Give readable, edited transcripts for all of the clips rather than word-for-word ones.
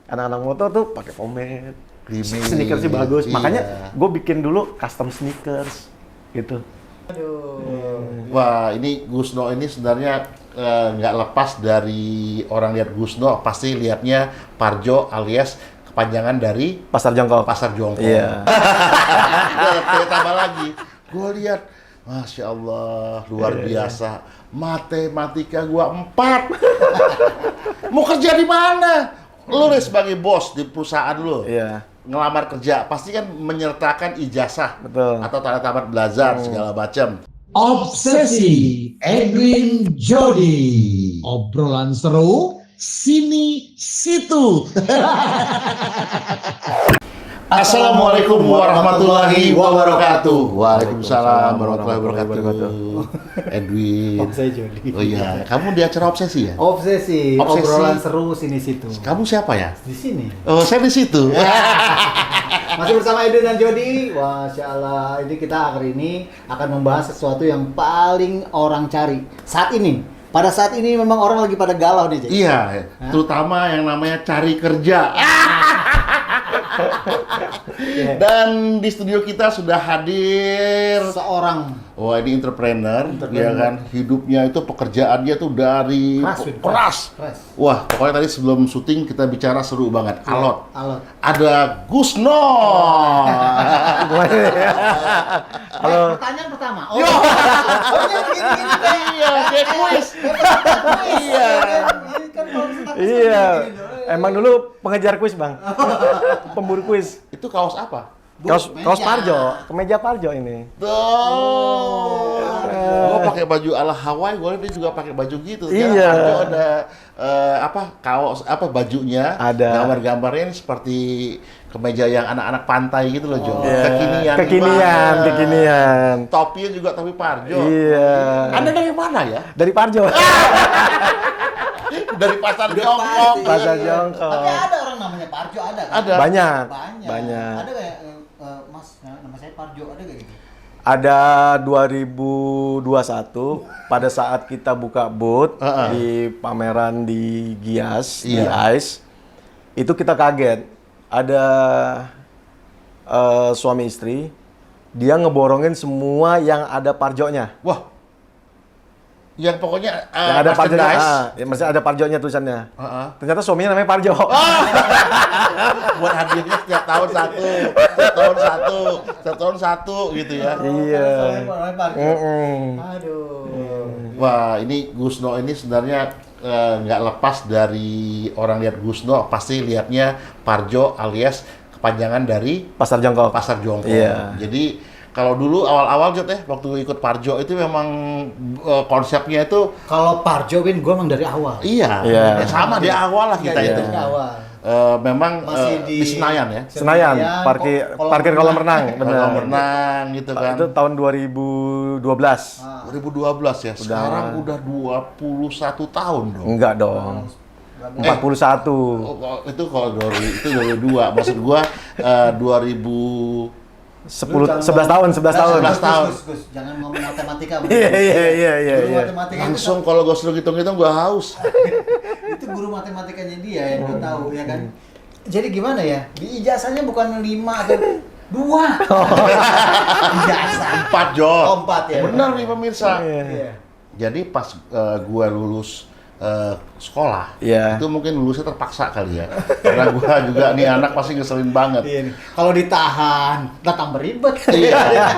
Anak-anak motor tuh pakai pomade, Gimik, sneakersnya bagus. iya. Makanya gue bikin dulu custom sneakers gitu. Aduh. Wah, ini Gusno ini sebenarnya nggak lepas dari orang lihat Gusno pasti lihatnya Parjo alias kepanjangan dari Pasar Jongkok. Pasar Jongkok. Iya. Tambah lagi, gue lihat, Masya Allah, luar biasa. Matematika gua 4. Mau kerja di mana? Lu nih sebagai bos di perusahaan lu. Iya. Ngelamar kerja pasti kan menyertakan ijazah. Betul. Atau tanda tamat belajar segala macam. Obsesi Edwin Jody. Obrolan seru sini situ. Assalamualaikum warahmatullahi wabarakatuh. Waalaikumsalam warahmatullahi wabarakatuh. Edwin. Oh, saya Jody. Oh iya, kamu di acara obsesi ya? Obsesi, obrolan seru sini situ. Kamu siapa ya? Di sini. Oh, saya di situ. Masih bersama Edwin dan Jody. Masya Allah, ini kita hari ini akan membahas sesuatu yang paling orang cari saat ini. Pada saat ini memang orang lagi pada galau nih, Jack. Iya, terutama yang namanya cari kerja. Dan di studio kita sudah hadir. Seorang Wah, ini entrepreneur, ya kan? Hidupnya itu pekerjaannya tuh dari keras. Wah, pokoknya tadi sebelum syuting kita bicara seru banget. Alot. Ada Gusno. Halo. Pertanyaan pertama. Oh, gini-gini. Iya, kayak kuis. Iya. Iya. Emang dulu pengejar kuis, Bang. Pemburu kuis. Itu kaos apa? Kaos Parjo, kemeja Parjo ini. Tuh. Gua pakai baju ala Hawaii, gua dia juga pakai baju gitu. Iya. Parjo ada kaos bajunya. Ada. Gambar-gambarnya ini seperti kemeja yang anak-anak pantai gitu loh, Jo. Iya. Kekinian. Kekinian. Topinya juga topi Parjo. Iya. Anda dari mana ya? Dari Parjo. Dari Pasar Jongkok. Pasar Tapi Jongkok. ada orang namanya Parjo, ada kan? Ada. Banyak. Banyak. Ada kayak Mas, nama saya Parjo, ada kayak gitu? Ada 2021 pada saat kita buka booth di pameran di Gias, di ICE. Itu kita kaget. Ada suami istri, dia ngeborongin semua yang ada Parjonya. Wah. Yang pokoknya Yang ada Parjonya, merchandise. ya masih ada Parjonya tulisannya. Ternyata suaminya namanya Parjo. Buat hadiahnya setiap tahun satu gitu ya. Iya. Aduh. Wah, ini Gusno ini sebenarnya nggak lepas dari orang lihat Gusno pasti lihatnya Parjo alias kepanjangan dari Pasar Jongkok. Pasar Jongkok. Iya. Jadi kalau dulu awal-awal Jod waktu ikut Parjo itu memang konsepnya itu Kalau Parjo, Win, gue emang dari awal. iya, Iya. ya sama di awal lah kita Iya, itu. dari awal. Memang Masih di Senayan ya. Senayan, parkir kolam renang, benar. Kolam renang gitu kan. Itu tahun 2012. 2012 ya. Sekarang udah 21 tahun dong. Enggak dong. 41. Itu kalau itu 2002. Maksud gua 2000 11 tahun. 11 tahun. Gus, jangan ngomong matematika. Iya. Guru matematika langsung kalau gua suruh hitung-hitung gua haus. itu guru matematikanya dia yang gue tahu, ya kan. Jadi gimana ya? Di ijazahnya bukan 5 atau 2. Ijazah 4 Jod. Oh, 4 ya. Benar nih pemirsa. Iya. Jadi pas gua lulus sekolah, Iya. itu mungkin lulusnya terpaksa kali ya. Karena gua juga nih anak pasti ngeselin banget. Iya nih. Kalau ditahan, datang beribet. Iya.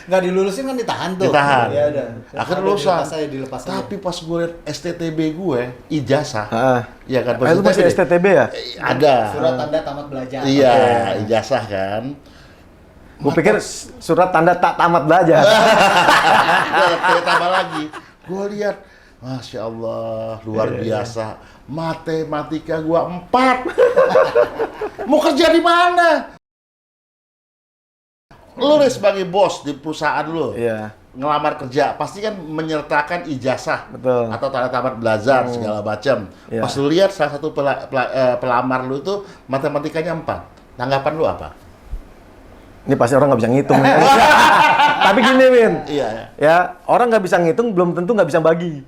Nggak dilulusin kan ditahan tuh. Ditahan. Iya udah. Akhirnya lulusan. Dilepas aja. Tapi pas gue liat STTB gue, ijazah, ya kan? Itu masih STTB ya? Ada. Surat tanda tamat belajar. Iya, ijazah kan. Gue pikir surat tanda tak tamat belajar. Tambah lagi, gue lihat, Masya Allah, luar biasa. Matematika gue 4. Mau kerja di mana? Lu nih sebagai bos di perusahaan lu. Iya. Ngelamar kerja pasti kan menyertakan ijazah. Betul. Atau tanda tamat belajar segala macam. Iya. Pas lu lihat salah satu pelamar lu itu matematikanya 4. Tanggapan lu apa? Ini pasti orang nggak bisa ngitung. Tapi gini, Win. Iya. Ya, orang nggak bisa ngitung belum tentu nggak bisa bagi.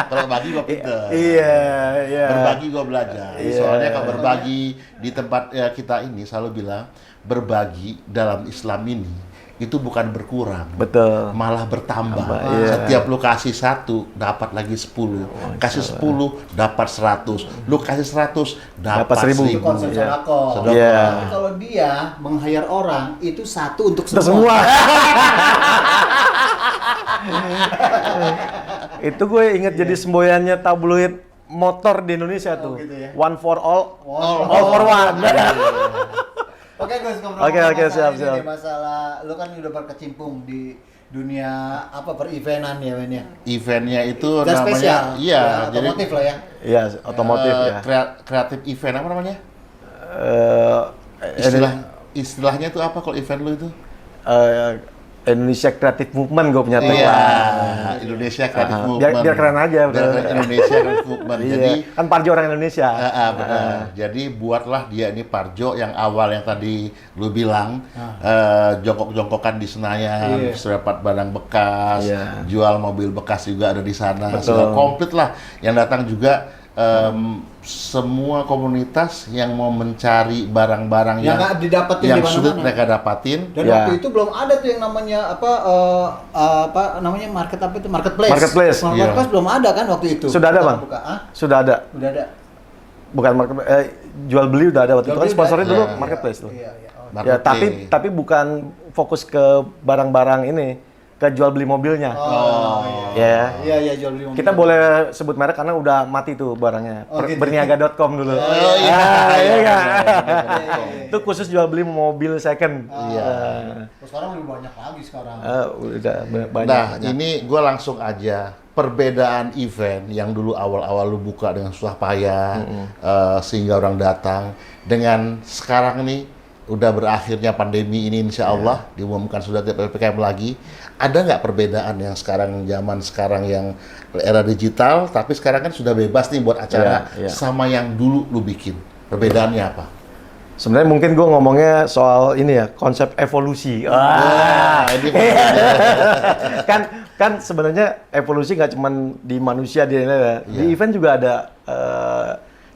Kalau bagi gue pinter. Iya, iya. Berbagi gue belajar. Iya. Soalnya kalau berbagi di tempat kita ini selalu bilang berbagi dalam Islam ini itu bukan berkurang, Betul. malah bertambah. Iya. Setiap lu kasih 1 dapat lagi 10, kasih 10 dapat 100, lu kasih 100 dapat 1000. Itu konsep Iya. sodako. Sodako. Iya. Tapi kalau dia meng-hire orang itu satu untuk Kita semua. semua. Itu gue inget jadi semboyannya tabloid motor di Indonesia tuh. gitu ya. One for all, All for one. Oke Gus, ngobrol Oke, masalah siap, ini siap. nih, masalah lu kan udah berkecimpung di dunia apa per-eventan ya Men ya. Eventnya itu Dan namanya, spesial. iya, Ya, jadi otomotif lah ya. Iya, otomotif ya. kreatif event apa namanya? Eh, Istilahnya itu apa kalau event lu itu? Indonesia Creative Movement gue punya Iya, tagline. Indonesia Creative Ah, Movement. biar keren aja, Biar betul. keren Indonesia Creative Movement. Iya, Jadi kan Parjo orang Indonesia. benar. Jadi buatlah dia ini Parjo yang awal yang tadi lu bilang jongkok-jongkokan di Senayan, Iya. dapat barang bekas, Iya. jual mobil bekas juga ada di sana. Betul. Sudah komplit lah. Yang datang juga semua komunitas yang mau mencari barang-barang Yang nggak didapetin yang di mana-mana. sulit mereka dapatin. Dan Ya. waktu itu belum ada tuh yang namanya apa namanya marketplace. Marketplace, Marketplace belum ada kan waktu itu. Sudah ada, Kita Bang? buka. Hah? Sudah ada. Udah ada. Bukan marketplace, jual beli udah ada waktu Jual itu kan beli sponsornya udah dulu ada. marketplace tuh. Iya, iya. Oh. Ya, Marketplace. tapi bukan fokus ke barang-barang ini, ke jual beli mobilnya. Oh, Ya. iya iya jual beli mobil. Kita boleh sebut merek karena udah mati tuh barangnya. Oh, gitu. Berniaga.com dulu. Oh, iya. Iya nggak? iya. Itu khusus jual beli mobil second. Iya. Terus sekarang lebih banyak lagi sekarang. Udah banyak. Nah, ini gue langsung aja perbedaan event yang dulu awal-awal lu buka dengan susah payah sehingga orang datang dengan sekarang nih udah berakhirnya pandemi ini insya Allah diumumkan sudah tidak PPKM lagi. Ada nggak perbedaan yang sekarang zaman sekarang yang era digital tapi sekarang kan sudah bebas nih buat acara Iya. sama yang dulu lu bikin? Perbedaannya apa? Sebenarnya mungkin gue ngomongnya soal ini ya, konsep evolusi. Ini kan sebenarnya evolusi nggak cuma di manusia di event juga ada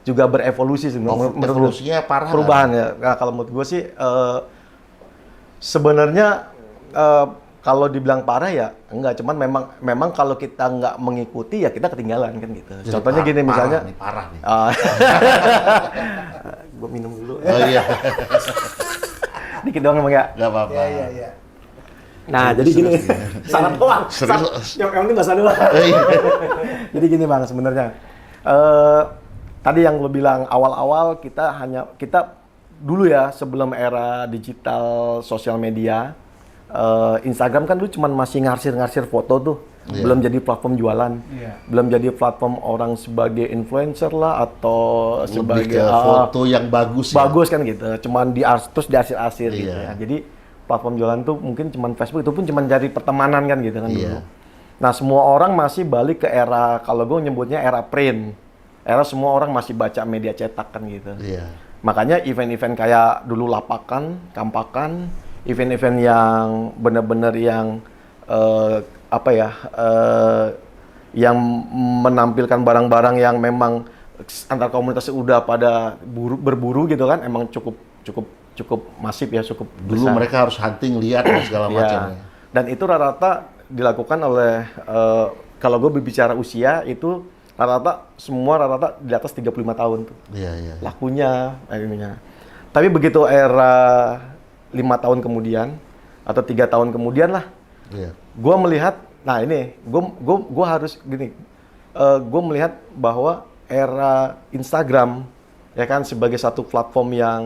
juga berevolusi sebenarnya. Menurut gua. evolusinya parah. Perubahan ya. Nah, kalau menurut gue sih sebenarnya kalau dibilang parah ya enggak, cuman memang kalau kita nggak mengikuti ya kita ketinggalan kan gitu. Jadi Contohnya gini misalnya, parah nih. gue minum dulu. Oh iya, Dikit doang emang ya. nggak apa-apa. Iya iya. Nah, jadi gini, salah doang. Serius. Yang penting bahasa doang. Jadi gini Bang, sebenarnya tadi yang lo bilang awal-awal kita dulu ya sebelum era digital sosial media, Instagram kan dulu cuman masih ngarsir-ngarsir foto tuh. Iya. Belum jadi platform jualan, Iya. belum jadi platform orang sebagai influencer lah atau Lebih sebagai ke foto yang bagus ya? bagus kan gitu, cuman terus diarsir-arsir gitu Iya. ya. Jadi platform jualan tuh mungkin cuman Facebook, itu pun cuman cari pertemanan kan gitu kan Iya. dulu. Nah semua orang masih balik ke era, kalau gue nyebutnya era print, era semua orang masih baca media cetak kan gitu. Iya. Makanya event-event kayak dulu Lapakan, Kampakan, event-event yang benar-benar yang yang menampilkan barang-barang yang memang antar komunitas udah pada berburu gitu kan, emang cukup masif ya, cukup Dulu besar. mereka harus hunting, lihat dan segala Iya. macam. Dan itu rata-rata dilakukan oleh kalau gue berbicara usia itu rata-rata di atas 35 tahun tuh. Iya, iya. Lakunya, ininya. Tapi begitu era 5 tahun kemudian atau 3 tahun kemudian lah, Iya. gue melihat, nah ini, gue harus gini, gue melihat bahwa era Instagram ya kan sebagai satu platform yang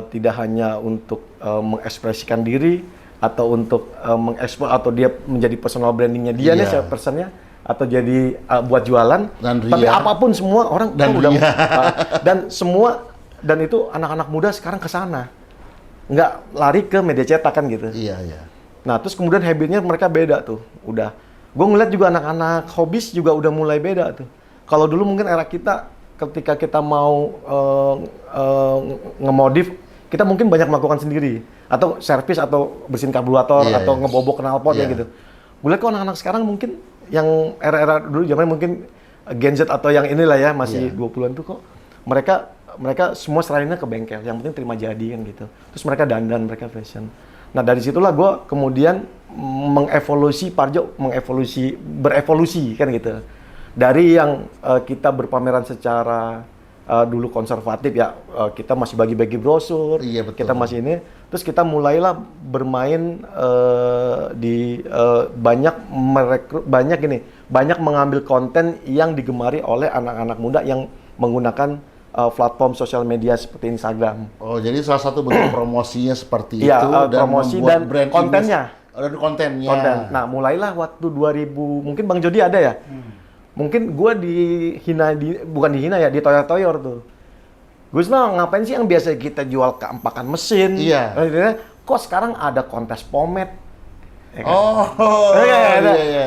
tidak hanya untuk mengekspresikan diri atau untuk mengekspor atau dia menjadi personal brandingnya dia nih Iya. personnya atau jadi buat jualan, Dan tapi ria. apapun semua orang Dan udah ria. dan itu anak-anak muda sekarang ke sana, nggak lari ke media cetak kan gitu. Iya, iya. Nah, terus kemudian habitnya mereka beda tuh. Udah. Gue ngeliat juga anak-anak hobis juga udah mulai beda tuh. Kalau dulu mungkin era kita, ketika kita mau ngemodif, kita mungkin banyak melakukan sendiri. Atau servis, atau bersihin karburator, Iya, atau iya. ngebobok knalpot ya Iya. gitu. Gue liat kok anak-anak sekarang mungkin yang era-era dulu zaman mungkin Gen Z atau yang inilah ya masih Iya. 20-an tuh kok mereka semua serahinnya ke bengkel, yang penting terima jadi kan gitu. Terus mereka dandan, mereka fashion. Nah dari situlah gue kemudian berevolusi kan gitu. Dari yang kita berpameran secara dulu konservatif ya, kita masih bagi-bagi brosur, Iya, betul. kita masih ini, terus kita mulailah bermain banyak mengambil konten yang digemari oleh anak-anak muda yang menggunakan platform sosial media seperti Instagram. Oh, jadi salah satu bentuk promosinya seperti Iya, itu promosi membuat dan brand kontennya. image. Oh, dan kontennya. Konten. Nah, mulailah waktu 2000, mungkin Bang Jody ada ya? Mungkin gue bukan dihina ya, ditoyor-toyor tuh. Gusno, ngapain sih yang biasa kita jual keempakan mesin? Iya. Kok sekarang ada kontes pomade? Ya kan? Oh,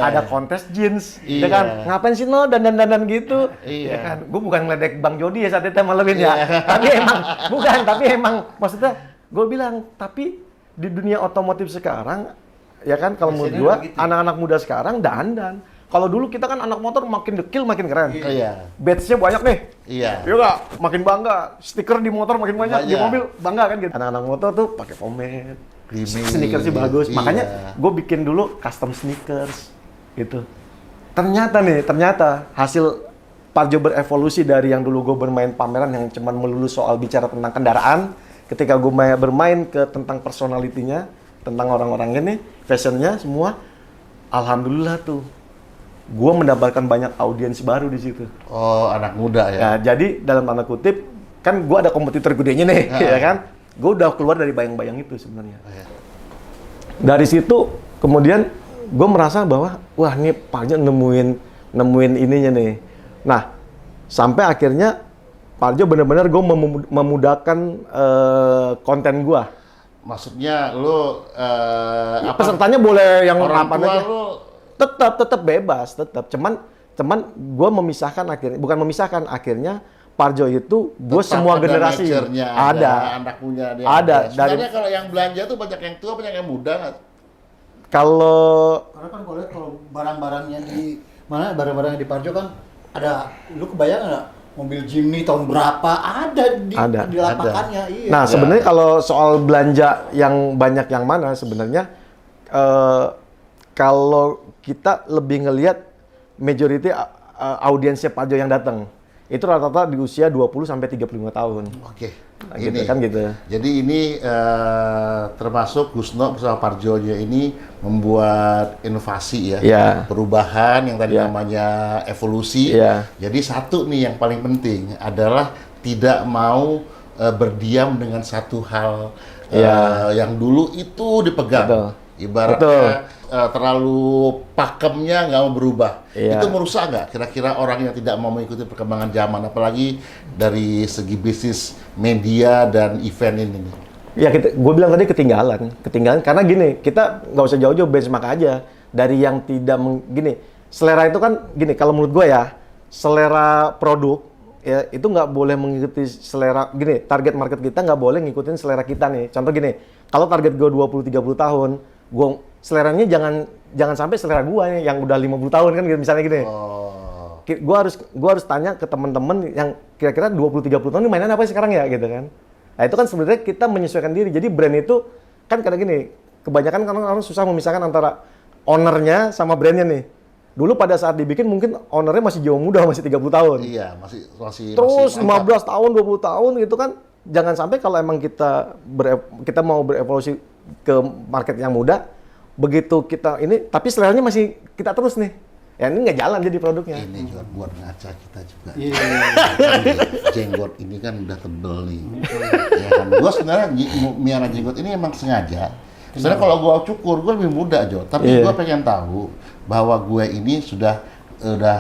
Ada kontes jeans, Iya. ya kan? Ngapain sih no dandan-dandan gitu? Iya. Ya kan? Gue bukan ngeledek Bang Jody ya saat itu malemin ya. Iya. Tapi emang maksudnya gue bilang, tapi di dunia otomotif sekarang, ya kan kalau menurut Biasanya gue begitu. anak-anak muda sekarang dandan. Kalau dulu kita kan anak motor makin dekil makin keren. Iya. Badge-nya banyak nih. Iya. Iya nggak? Makin bangga. Stiker di motor makin banyak, di Banyak. mobil bangga kan gitu. Anak-anak motor tuh pakai pomade. Creamy. Sneakers sih bagus. Iya. Makanya gue bikin dulu custom sneakers gitu. Ternyata hasil Parjo berevolusi dari yang dulu gue bermain pameran yang cuman melulu soal bicara tentang kendaraan, ketika gue bermain ke tentang personalitinya, tentang orang-orang ini, fashionnya semua, alhamdulillah tuh, gue mendapatkan banyak audiens baru di situ. Oh, anak muda ya. Ya, jadi dalam tanda kutip, kan gue ada kompetitor gedenya nih, ya kan? Gue udah keluar dari bayang-bayang itu sebenarnya. Iya. Dari situ, kemudian gue merasa bahwa, wah ini Parjo nemuin ininya nih. Nah, sampai akhirnya Parjo benar-benar gue memudahkan konten gue. Maksudnya lu Pesertanya boleh yang orang apa tua aja. lu Tetap bebas, tetap. Cuman gue memisahkan akhirnya Parjo itu gue tetap semua ada generasi nature-nya, ada. anak punya dia Ada. Sebenarnya kalau yang belanja tuh banyak yang tua, banyak yang muda nggak? Kalau Karena kan kalau lihat kalau barang-barangnya di mana barang-barangnya di Parjo kan ada, lu kebayang nggak mobil Jimny tahun berapa Ada. di lapakannya. Iya. Nah, sebenarnya kalau soal belanja yang banyak yang mana sebenarnya kalau kita lebih ngelihat majority audiensnya Parjo yang datang itu rata-rata di usia 20 sampai 35 tahun. Oke. Nah, gitu kan gitu. Jadi ini termasuk Gusno bersama Parjonya ini membuat inovasi ya, Iya. perubahan yang tadi Iya. namanya evolusi. Iya. Jadi satu nih yang paling penting adalah tidak mau berdiam dengan satu hal Iya. yang dulu itu dipegang. Betul. Ibaratnya terlalu pakemnya nggak mau berubah. Iya. Itu merusak nggak kira-kira orang yang tidak mau mengikuti perkembangan zaman, apalagi dari segi bisnis media dan event ini nih? Ya, gue bilang tadi ketinggalan karena gini, kita nggak usah jauh-jauh benchmark aja dari yang tidak gini. Selera itu kan gini, kalau menurut gue ya, selera produk ya itu nggak boleh mengikuti selera gini. Target market kita nggak boleh ngikutin selera kita nih. Contoh gini, kalau target gue 20-30 tahun, gue seleranya jangan sampai selera gue nih yang udah 50 tahun kan gitu, misalnya gini. Oh, Gue harus tanya ke teman-teman yang kira-kira 20-30 tahun ini mainan apa sih sekarang ya gitu kan. Nah itu kan sebenarnya kita menyesuaikan diri. Jadi brand itu kan kadang gini, kebanyakan kan orang susah memisahkan antara ownernya sama brandnya nih. Dulu pada saat dibikin mungkin ownernya masih jauh muda, masih 30 tahun. iya masih Terus mantap. 15 tahun, 20 tahun gitu kan. Jangan sampai kalau emang kita mau berevolusi ke market yang muda, begitu kita ini, tapi seleranya masih kita terus nih. Ya ini nggak jalan jadi produknya. Ini juga buat ngaca kita juga. Iya. Jenggot ini kan udah tebel nih. Ya kan, gua sebenarnya miara jenggot ini emang sengaja. Sebenarnya kalau gua cukur, gua lebih muda, Jo. Tapi Iya. gua pengen tahu bahwa gue ini sudah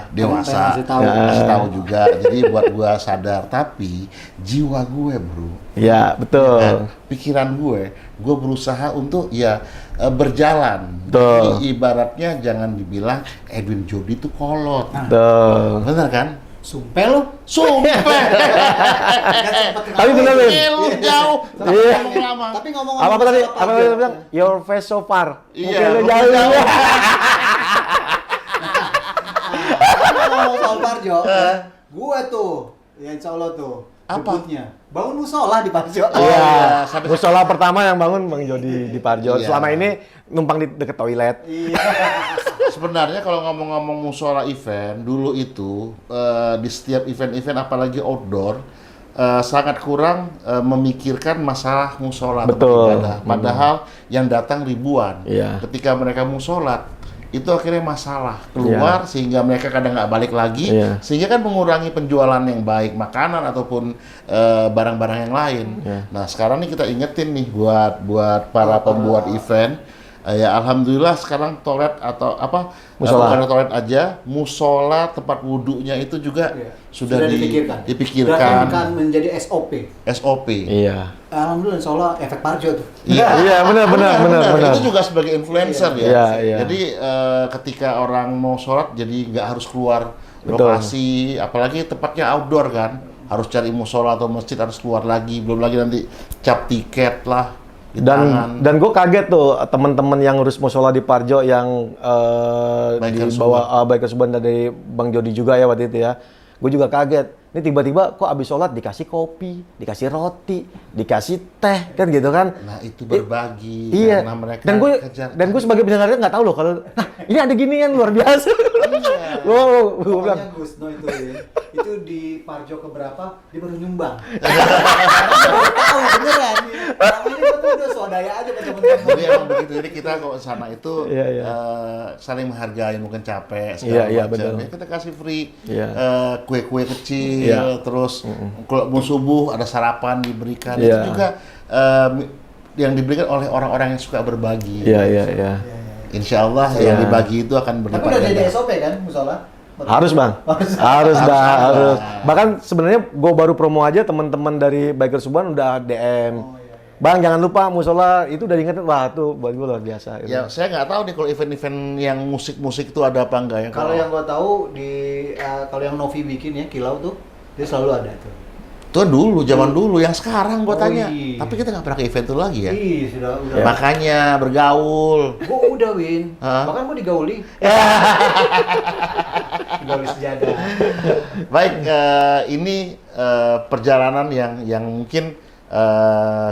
dewasa. Pengen ngasih tahu. Ngasih tahu juga. Jadi buat gua sadar. Tapi jiwa gue, bro, Ya betul. kan, pikiran gue berusaha untuk ya berjalan. Betul. Jadi, ibaratnya jangan dibilang Edwin Jody itu kolot. Betul. Bener kan? Sumpah lu. Sumpah. Tapi bener Lin. Lu jauh. Iya. Ngomong lama. Tapi ngomong Apa tadi? Apa tadi bilang? Your face so far. Iya, Mungkin lu mungkin jauh. jauh. Parjo, gue tuh, ya insya Allah tuh, Apa? debutnya. Bangun musola di Parjo. Oh, iya, sampai Musola pertama yang bangun Bang Jody di Parjo. Iya. Selama ini numpang di deket toilet. Iya. sebenarnya kalau ngomong-ngomong musola event dulu itu di setiap event-event apalagi outdoor sangat kurang memikirkan masalah musola tempat Betul. ibadah. Padahal yang datang ribuan. Iya. Ketika mereka musolat itu akhirnya masalah keluar sehingga mereka kadang nggak balik lagi, Iya. sehingga kan mengurangi penjualan yang baik makanan ataupun barang-barang yang lain. Iya. Nah sekarang nih kita ingetin nih buat para pembuat event, ya alhamdulillah sekarang toilet atau apa Musola. bukan toilet aja, musola tempat wudhunya itu juga Iya. sudah Sudah dipikirkan akan menjadi SOP. SOP. Iya. Alhamdulillah, insya Allah efek Parjo tuh. Iya, benar. Itu juga sebagai influencer ya. Iya, iya. Jadi ketika orang mau sholat jadi nggak harus keluar Betul. lokasi, apalagi tempatnya outdoor kan, harus cari musola atau masjid harus keluar lagi, belum lagi nanti cap tiket lah di tangan. Dan gue kaget tuh teman-teman yang ngurus musola di Parjo yang Biker dibawa Biker Suban dari Bang Jody juga ya waktu itu ya. Gue juga kaget. Ini tiba-tiba kok abis sholat dikasih kopi, dikasih roti, dikasih teh kan gitu kan? Nah itu berbagi Iya. karena mereka Dan gue sebagai pendengarnya nggak tahu loh kalau nah ini ada ginian luar biasa. Iya. Wow, gue bilang Pokoknya Gusno itu ya. Itu di Parjo keberapa dia baru nyumbang. Baru tahu beneran. Selama ini gue tuh udah swadaya aja ke temen-temen. Jadi emang begitu. Jadi kita kalau sana itu Iya, iya. saling menghargai, mungkin capek Iya, segala iya, macam. betul. Ya, kita kasih free Iya. kue-kue kecil, Iya. terus kalau mau subuh ada sarapan diberikan. Iya. Itu juga yang diberikan oleh orang-orang yang suka berbagi. iya. Insya Allah Iya. yang dibagi itu akan Tapi berlipat udah jadi ganda. SOP kan musola? Harus bang, harus Harus dah, ada. harus. Bahkan sebenarnya gue baru promo aja teman-teman dari Biker Suban udah DM. Bang jangan lupa musola itu udah diingetin, wah tuh buat gue luar biasa. Ya, saya nggak tahu nih kalau event-event yang musik-musik itu ada apa enggak ya. Kalau yang gua tahu kalau yang Novi bikin ya Kilau tuh dia selalu ada tuh. Itu dulu, zaman dulu, yang sekarang gua Oh, tanya. iya. Tapi kita nggak pernah ke event itu lagi ya. Ih, sudah. Makanya bergaul. Gua udah Win. Hah? Bahkan gua digauli. Digauli sejadah. Baik, ini perjalanan yang mungkin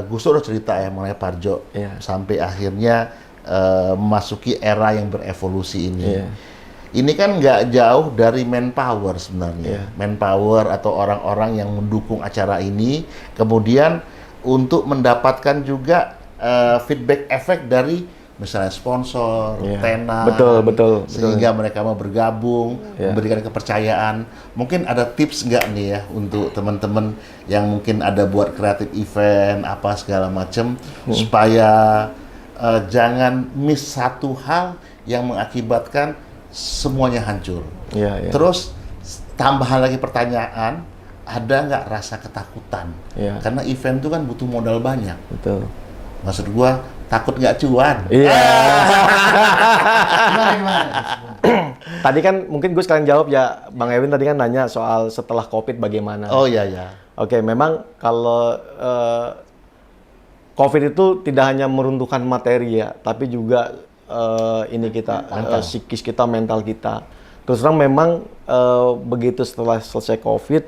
Gus udah cerita ya mengenai Parjo Iya. sampai akhirnya memasuki era yang berevolusi ini. Iya. Ini kan nggak jauh dari manpower sebenarnya. Iya. Manpower atau orang-orang yang mendukung acara ini, kemudian untuk mendapatkan juga feedback efek dari misalnya sponsor, Iya. tenar, Betul. sehingga mereka mau bergabung, Iya. memberikan kepercayaan. Mungkin ada tips nggak nih ya untuk teman-teman yang mungkin ada buat kreatif event apa segala macam supaya jangan miss satu hal yang mengakibatkan semuanya hancur. Iya. Terus tambahan lagi pertanyaan, ada nggak rasa ketakutan? Iya. Karena event itu kan butuh modal banyak. Betul. Maksud gua takut nggak cuan. Iya. Gimana? Tadi kan mungkin gue sekalian jawab ya, Bang Ewin tadi kan nanya soal setelah COVID bagaimana. Oh iya ya. Oke, memang kalau COVID itu tidak hanya meruntuhkan materi ya, tapi juga ini kita psikis kita, mental kita. Terus terang memang begitu setelah selesai COVID,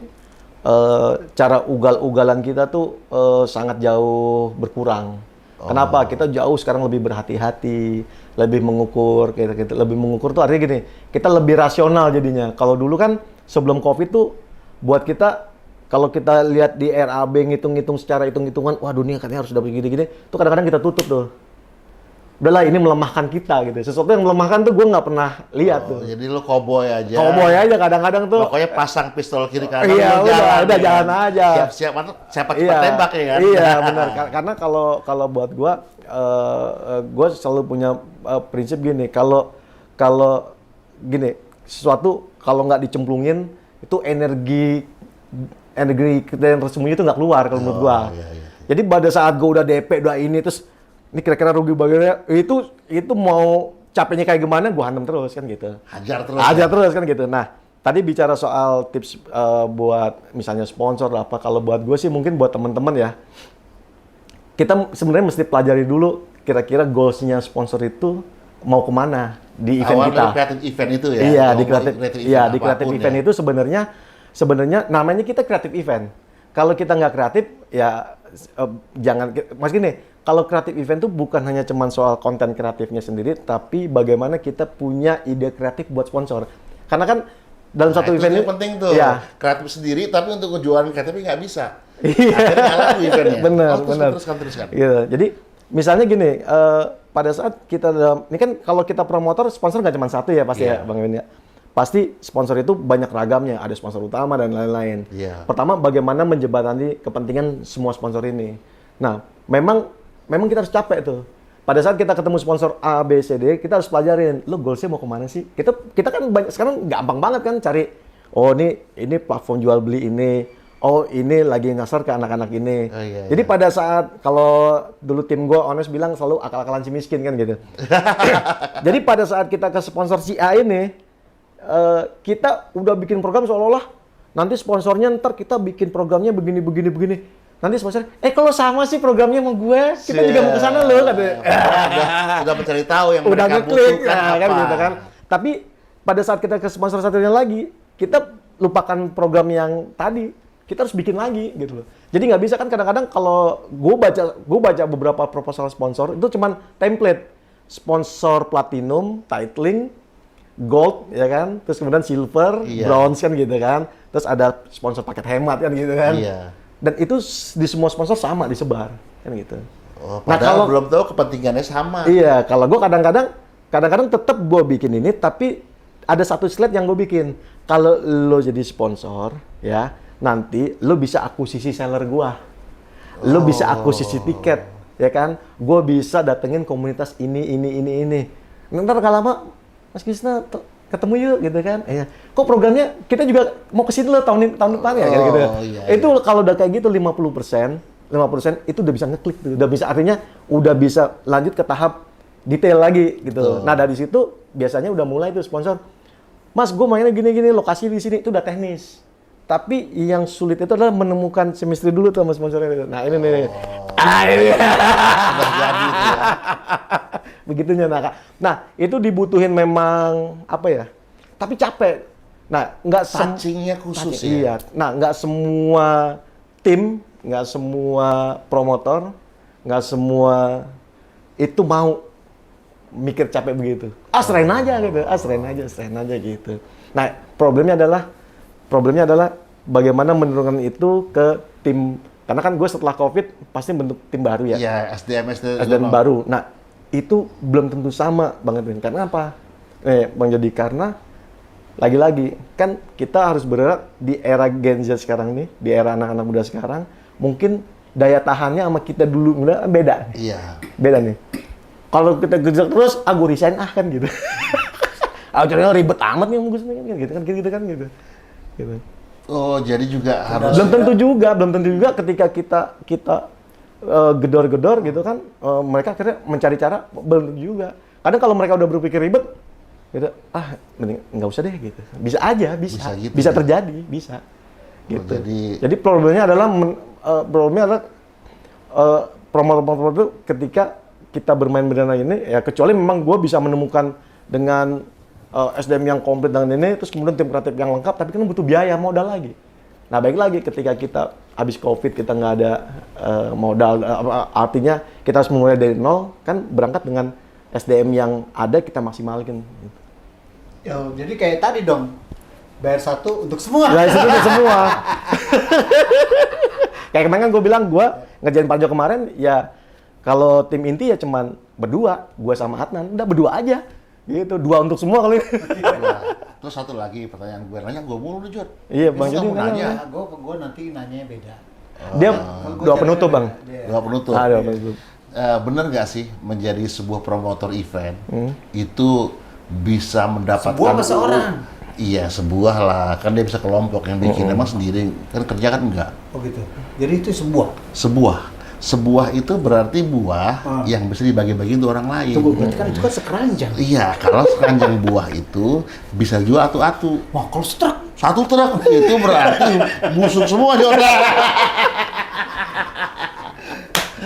cara ugal-ugalan kita tuh sangat jauh berkurang. Kenapa? Kita jauh sekarang lebih berhati-hati, lebih mengukur, kita lebih mengukur tuh artinya gini, kita lebih rasional jadinya. Kalau dulu kan sebelum COVID tuh buat kita kalau kita lihat di RAB ngitung-ngitung secara hitung-hitungan, wah dunia katanya harus dapat gini-gini, tuh kadang-kadang kita tutup tuh. Udahlah ini melemahkan kita gitu. Sesuatu yang melemahkan tuh gue nggak pernah lihat tuh. Jadi lu cowboy aja. Cowboy aja kadang-kadang tuh. Pokoknya pasang pistol kiri kanan. Iya, lu udah ya. jalan aja. Siap-siap siapa cepat tembak ya kan. Iya benar. Karena kalau buat gue selalu punya prinsip gini. Kalau gini, sesuatu kalau nggak dicemplungin itu energi kita yang tersembunyi itu nggak keluar kalau menurut gue. Iya, iya. Jadi pada saat gue udah DP, udah ini terus ini kira-kira rugi bagiannya itu mau capeknya kayak gimana gue hantam terus kan gitu. Hajar terus. Aja ya? terus kan gitu. Nah, tadi bicara soal tips buat misalnya sponsor apa, kalau buat gue sih mungkin buat teman-teman ya, kita sebenarnya mesti pelajari dulu kira-kira goals-nya sponsor itu mau kemana di event Awal kita. dari creative event itu ya? Iya, di Mau creative, iya, di creative apapun event ya? itu sebenarnya namanya kita creative event. Kalau kita nggak kreatif, ya jangan. Mas gini, kalau creative event itu bukan hanya cuman soal konten kreatifnya sendiri, tapi bagaimana kita punya ide kreatif buat sponsor. Karena kan dalam Nah, satu itu event yang penting tuh, ya, kreatif sendiri, tapi untuk kejualan kreatifnya nggak bisa. Iya. Akhirnya nggak laku eventnya. Benar, benar. Teruskan. Gitu. Jadi misalnya gini, pada saat kita ini kan kalau kita promotor sponsor nggak cuma satu ya pasti Iya. ya Bang Evin ya. Pasti sponsor itu banyak ragamnya, ada sponsor utama dan lain-lain. Iya. Pertama bagaimana menjembatani kepentingan semua sponsor ini. Nah, memang kita harus capek tuh. Pada saat kita ketemu sponsor A, B, C, D, kita harus pelajarin, lo goalsnya mau kemana sih? Kita kan sekarang gampang banget kan cari, oh ini platform jual beli ini, oh ini lagi ngasar ke anak-anak ini. Oh, iya, Jadi iya. pada saat kalau dulu tim gue honest bilang selalu akal-akalan si miskin kan gitu. Jadi pada saat kita ke sponsor si A ini, kita udah bikin program seolah-olah nanti sponsornya ntar kita bikin programnya begini. Nanti sponsor, kalau sama sih programnya sama gue, kita juga mau ke sana loh katanya. Udah mencari tahu yang Udah mereka ngeklik, butuhkan nah, apa. kan gitu kan. Tapi pada saat kita ke sponsor satunya lagi, kita lupakan program yang tadi, kita harus bikin lagi gitu loh. Jadi nggak bisa kan kadang-kadang kalau gue baca beberapa proposal sponsor itu cuman template sponsor platinum, titling, gold ya kan, terus kemudian silver, Iya. bronze kan gitu kan, terus ada sponsor paket hemat kan gitu kan. Iya. Dan itu di semua sponsor sama disebar kan gitu. Oh, Nah, padahal kalau- belum tahu kepentingannya sama. Iya, kalau gue kadang-kadang tetap gue bikin ini, tapi ada satu slide yang gue bikin. Kalau lo jadi sponsor, ya nanti lo bisa akuisisi seller gue, lo bisa akuisisi tiket, ya kan? Gue bisa datengin komunitas ini. Ntar kalau lama, Mas Krisna ketemu yuk gitu kan? Kok programnya kita juga mau ke sini lo tahun depan ya? Gitu. Iya, Itu kalau udah kayak gitu 50% itu udah bisa ngeklik tuh, udah bisa artinya udah bisa lanjut ke tahap detail lagi gitu. Nah dari situ biasanya udah mulai tuh sponsor, Mas gue mainnya gini, lokasi di sini itu udah teknis. Tapi yang sulit itu adalah menemukan chemistry dulu tuh sama sponsornya. Nah ini nih, ini. Udah jadi tuh ya. Begitunya nah itu dibutuhin memang apa ya? Tapi capek. Nah nggak Touching-nya khusus ya. Iya. Nah, nggak semua tim, nggak semua promotor, nggak semua itu mau mikir capek begitu. Serain aja gitu. Nah, problemnya adalah bagaimana menurunkan itu ke tim. Karena kan gue setelah COVID pasti bentuk tim baru ya. Iya, SDM Baru. Nah, itu belum tentu sama Bang Edwin. Karena apa? Bang Jody, karena lagi-lagi kan kita harus bergerak di era Gen Z sekarang nih, di era anak-anak muda sekarang, mungkin daya tahannya sama kita dulu beda. Iya. Beda nih. Kalau kita kerja terus, gue resign kan gitu. Caranya ribet amat nih gue gitu kan gitu. Oh, jadi juga harus Belum tentu juga ketika kita gedor-gedor gitu kan, mereka akhirnya mencari cara, belum tentu juga. Kadang kalau mereka udah berpikir ribet, gitu, mending nggak usah deh gitu. Bisa aja, Bisa gitu, bisa ya? terjadi, bisa. Gitu. jadi- problemnya adalah promotor itu ketika kita bermain berdana ini, ya kecuali memang gue bisa menemukan dengan SDM yang komplit dengan ini, terus kemudian tim kreatif yang lengkap, tapi kan butuh biaya, modal lagi. Nah, baik lagi ketika kita habis COVID, kita nggak ada modal, artinya kita harus memulai dari nol, kan berangkat dengan SDM yang ada, kita maksimalkan. Gitu. Jadi kayak tadi dong, bayar satu untuk semua. Ya, itu untuk semua. Kayak kemarin kan gue bilang, gue ngerjain Parjo kemarin, ya kalau tim inti ya cuman berdua, gue sama Adnan, udah berdua aja. Gitu, 2 untuk semua kali. Iya. Terus satu lagi pertanyaan gue, nanya gue mulu nih, Jod. Iya, Bang Ini Jody kamu nanya. nanya. Gue nanti nanyanya beda. Dia Gua 2 penutup, caranya Bang. beda. Dua penutup. Dua penutup. Bener nggak sih menjadi sebuah promotor event itu bisa mendapatkan Sebuah apa seorang? Iya, sebuah lah. Kan dia bisa kelompok yang bikin, emang sendiri kan kerja kan enggak. Oh gitu. Jadi itu sebuah. Sebuah itu berarti buah yang bisa dibagi-bagi untuk orang lain. Tunggu, berarti kan itu kan sekeranjang. Iya, kalau sekeranjang buah itu bisa jual atu-atu. Wah, kalau setruk. Satu truk itu berarti busuk semua di orang.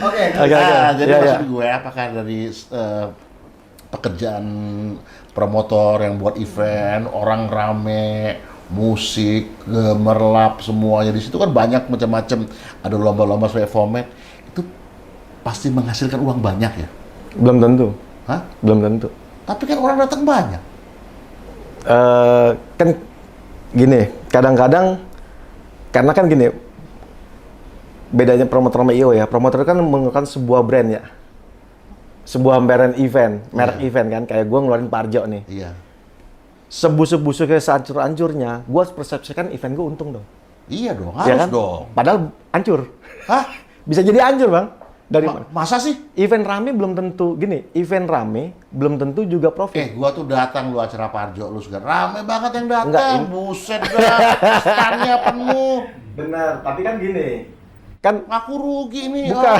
Oke. Oke. Jadi Iya, maksud iya. gue, apakah dari pekerjaan promotor yang buat event, orang rame, musik, gemerlap semuanya di situ kan banyak macam-macam. Ada lomba-lomba sesuai format, itu pasti menghasilkan uang banyak ya. Belum tentu. Hah? Belum tentu. Tapi kan orang datang banyak. Kan gini, kadang-kadang karena kan gini, bedanya promotor sama IO ya. Promotor kan menggunakan sebuah brand ya. Sebuah brand event, merek Iya. event kan. Kayak gue ngeluarin Parjo nih. Iya. Sebusuk-busuknya, sehancur-hancurnya, gue harus persepsikan event gue untung dong. Iya dong, Ya harus kan? dong. Padahal hancur. Hah? Bisa jadi hancur bang. Dari Masa sih? event rame belum tentu, gini, event rame belum tentu juga profit. Gua tuh datang lu acara Parjo, lu juga rame banget yang datang. Enggak, ini- Buset dah, standnya penuh. Benar, tapi kan gini. Kan Ngaku rugi nih. Bukan.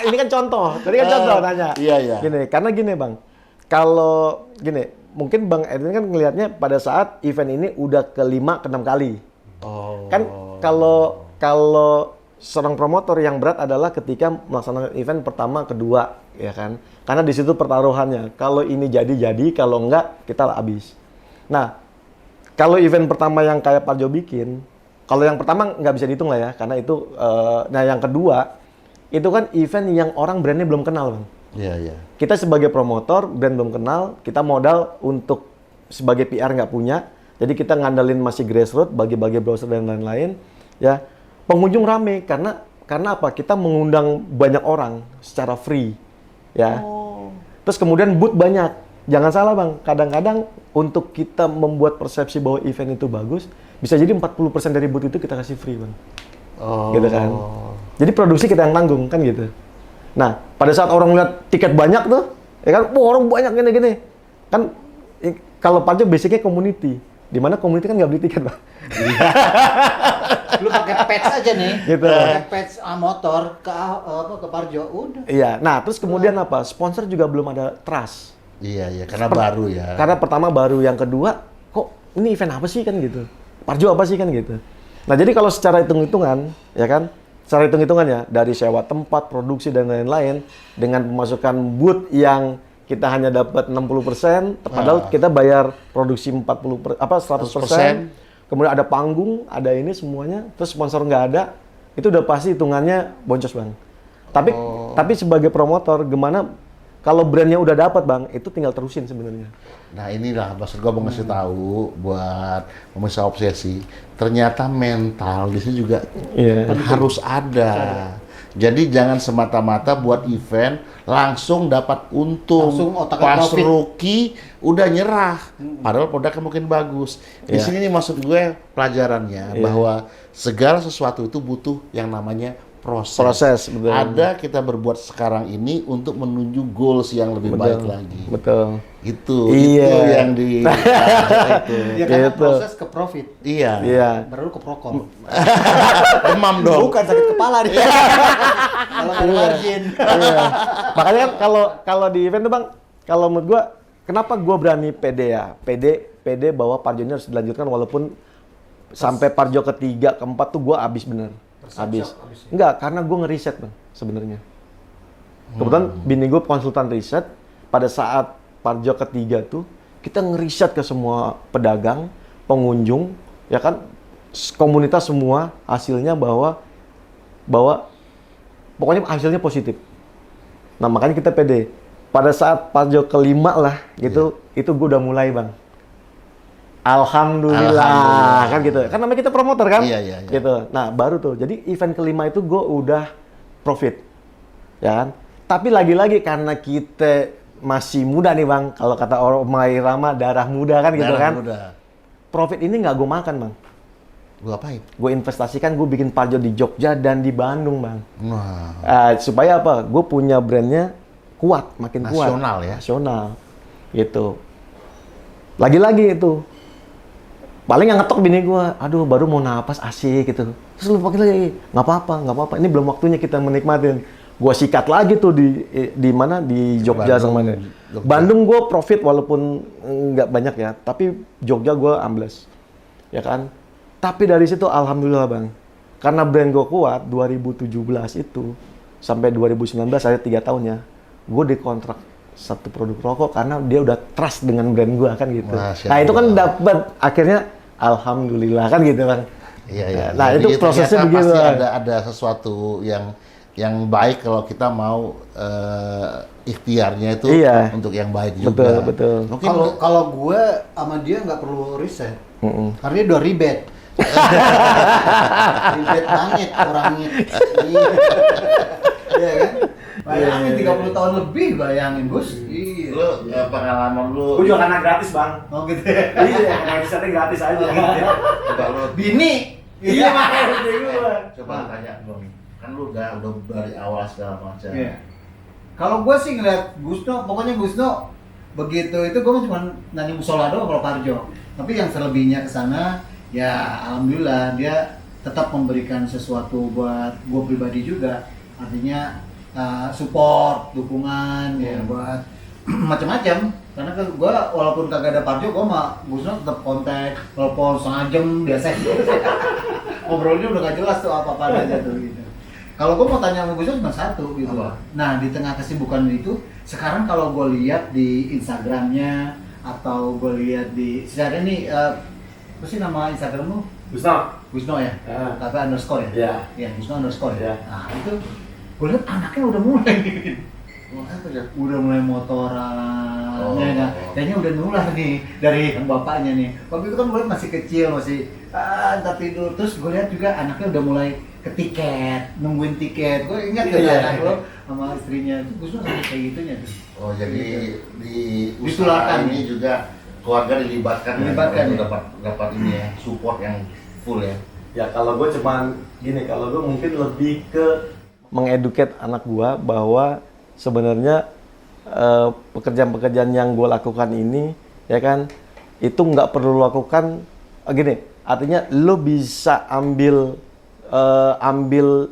Ini kan contoh. Tadi kan contoh tanya. Iya, iya. Gini, karena gini bang, kalau gini, mungkin bang Edwin kan ngelihatnya pada saat event ini udah ke-5 ke-6 kali. Oh. Kan kalau seorang promotor yang berat adalah ketika melaksanakan event pertama, kedua, ya kan? Karena di situ pertaruhannya. Kalau ini jadi, kalau enggak kita habis. Nah, kalau event pertama yang kayak Parjo bikin, kalau yang pertama nggak bisa dihitung lah ya, karena itu. Nah, yang kedua itu kan event yang orang brandnya belum kenal, bang. Iya, iya. Kita sebagai promotor, brand belum kenal, kita modal untuk sebagai PR nggak punya, jadi kita ngandalin masih grassroots, bagi-bagi browser dan lain-lain, ya. Pengunjung rame, karena apa? Kita mengundang banyak orang secara free, ya. Terus kemudian booth banyak. Jangan salah bang, kadang-kadang untuk kita membuat persepsi bahwa event itu bagus, bisa jadi 40% dari booth itu kita kasih free bang. Oh. Gitu kan. Jadi produksi kita yang tanggung, kan gitu. Nah, pada saat orang lihat tiket banyak tuh, ya kan, wah orang banyak gini-gini. Kan kalau Parjo basicnya community, di mana community kan nggak beli tiket bang. Lu pakai patch aja nih. Gitu. Pakai patch motor ke Parjo udah. Iya, nah terus kemudian apa? Sponsor juga belum ada trust. Iya, iya, karena baru ya. Karena pertama baru, yang kedua, kok ini event apa sih kan gitu? Parjo apa sih kan gitu? Nah jadi kalau secara hitung-hitungan, ya kan? Secara hitung-hitungan ya, dari sewa tempat, produksi dan lain-lain, dengan pemasukan booth yang kita hanya dapat 60%, padahal kita bayar produksi 100%, kemudian ada panggung, ada ini semuanya, terus sponsor nggak ada, itu udah pasti hitungannya boncos bang. Tapi sebagai promotor, gimana kalau brandnya udah dapat bang, itu tinggal terusin sebenarnya. Nah inilah maksud gue mau ngasih tahu buat pemirsa obsesi, ternyata mental di sini juga Iya. harus ada. Jadi jangan semata-mata buat event langsung dapat untung. Langsung otaknya Pas profit. rookie udah nyerah. Padahal produknya mungkin bagus. Di Iya. sini nih maksud gue pelajarannya bahwa segala sesuatu itu butuh yang namanya proses. Proses, betul. Ada kita berbuat sekarang ini untuk menuju goals yang lebih baik lagi. Betul. Itu Iya. itu yang di itu. Ya karena Gitu. proses ke profit. Iya. Iya. Baru ke prokol. Demam dong. Bukan sakit kepala nih. Kalau nggak ada margin. Iya. Makanya kan kalau di event tuh bang, kalau menurut gua, kenapa gua berani pede ya? Pede bahwa Parjo ini harus dilanjutkan walaupun sampai Parjo ketiga, keempat tuh gua habis bener. Habis. Enggak, karena gua ngeriset bang sebenarnya. Kebetulan bini gua konsultan riset. Pada saat Parjo ketiga tuh kita ngeriset ke semua pedagang, pengunjung, ya kan, komunitas semua, hasilnya bahwa pokoknya hasilnya positif. Nah makanya kita pede. Pada saat Parjo kelima lah, gitu, itu gue udah mulai bang. Alhamdulillah, kan gitu. Kan namanya kita promotor kan? Iya, iya, iya. Gitu. Nah baru tuh. Jadi event kelima itu gue udah profit, ya kan? Tapi lagi-lagi karena kita masih muda nih bang. Kalau kata orang Irama, darah muda kan gitu Darah kan? muda. Profit ini nggak gue makan bang. Gua apain? Gue investasikan, gue bikin Parjo di Jogja dan di Bandung bang. Nah, Supaya apa? Gue punya brandnya kuat, makin kuat. Nasional ya? Nasional. Gitu. Lagi-lagi itu. Paling yang ngetok bini gue, aduh baru mau napas asik gitu. Terus lu pakai lagi, nggak apa-apa. Ini belum waktunya kita menikmatin. Gue sikat lagi tuh di mana, di Jogja sama mana. Jogja. Bandung gue profit walaupun nggak banyak ya, tapi Jogja gue ambles. Ya kan? Tapi dari situ alhamdulillah bang, karena brand gue kuat 2017 itu sampai 2019 ada 3 tahun ya, gue dikontrak satu produk rokok karena dia udah trust dengan brand gua kan gitu. Masya Nah itu kan Allah. dapat akhirnya alhamdulillah kan gitu Bang. Iya, iya. Nah Jadi itu prosesnya ternyata begitu. pasti Bang. ada sesuatu yang baik kalau kita mau ikhtiarnya itu Iya. untuk yang baik juga. Betul. Mungkin Kalau gue sama dia nggak perlu riset, karena dia udah ribet. Ribet banget orangnya. Iya kan? Bayangin 30 tahun lebih, bayangin Gus. Iya. lu pengalaman lu Gua juga karena gratis Bang. Oh gitu ya. Iya, gratisnya gratis aja. coba lu Bini. Iya makanya gua. coba tanya dong. Kan lu udah dari awal segala macam. Iya. Kalau gue sih ngeliat Gusno, pokoknya Gusno begitu itu gue cuma nanya musola doang kalau Parjo. Tapi yang selebihnya ke sana, ya alhamdulillah dia tetap memberikan sesuatu buat gue pribadi juga. Artinya support, dukungan, ya buat macam-macam. Karena kan gue walaupun kagak ada Parjo, gue sama Gusno tetap kontak, telepon setengah jam biasa. Ngobrolnya udah gak jelas tuh apa-apa aja tuh gitu. Kalau gue mau tanya sama Gus cuma satu gitu. Apa? Nah di tengah kesibukan itu, sekarang kalau gue lihat di Instagramnya atau gue lihat di sekarang ini apa sih nama Instagram lu? Gustaf. Gusno ya? Ya. Kakak underscore ya? Iya. Iya Gusno underscore ya. Iya. Nah itu gue lihat anaknya udah mulai. Apa ya? Udah mulai motoran, Oh. ya kan? Kayaknya udah nular nih dari yang bapaknya nih. Waktu itu kan gue liat masih kecil, masih entar tidur. Terus gue lihat juga anaknya udah mulai ke tiket, nungguin tiket. Gue ingat tuh Iya. anak lo sama istrinya itu Gus sampai kayak gitunya tuh. Oh jadi di Ditularkan. usaha ini juga keluarga dilibatkan, Dilibatkan, untuk ya. dapat ini ya support yang full ya. Ya kalau gue cuman gini, kalau gue mungkin lebih ke mengeduket anak gue bahwa sebenarnya pekerjaan-pekerjaan yang gue lakukan ini ya kan itu nggak perlu lakukan gini, artinya lo bisa ambil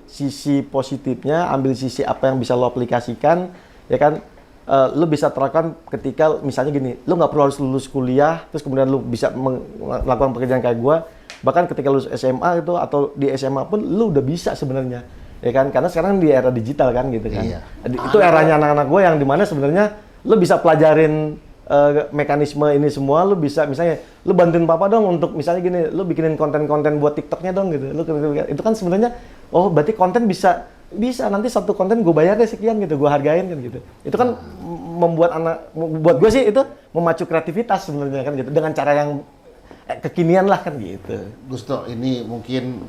sisi positifnya, ambil sisi apa yang bisa lo aplikasikan ya kan. Lo bisa terapkan ketika misalnya gini, lo nggak perlu harus lulus kuliah terus kemudian lo bisa melakukan pekerjaan kayak gue, bahkan ketika lulus SMA itu atau di SMA pun lo udah bisa sebenarnya ya kan, karena sekarang di era digital kan gitu kan. Iya. Itu eranya anak-anak gue yang dimana sebenarnya lo bisa pelajarin mekanisme ini semua. Lo bisa misalnya lo bantuin papa dong untuk misalnya gini, lo bikinin konten-konten buat TikToknya dong gitu. Itu kan sebenarnya oh berarti konten bisa nanti satu konten gue bayar deh sekian gitu, gue hargain kan gitu. Itu kan membuat buat gue sih itu memacu kreativitas sebenarnya kan gitu, dengan cara yang kekinian lah kan gitu. Gusto, ini mungkin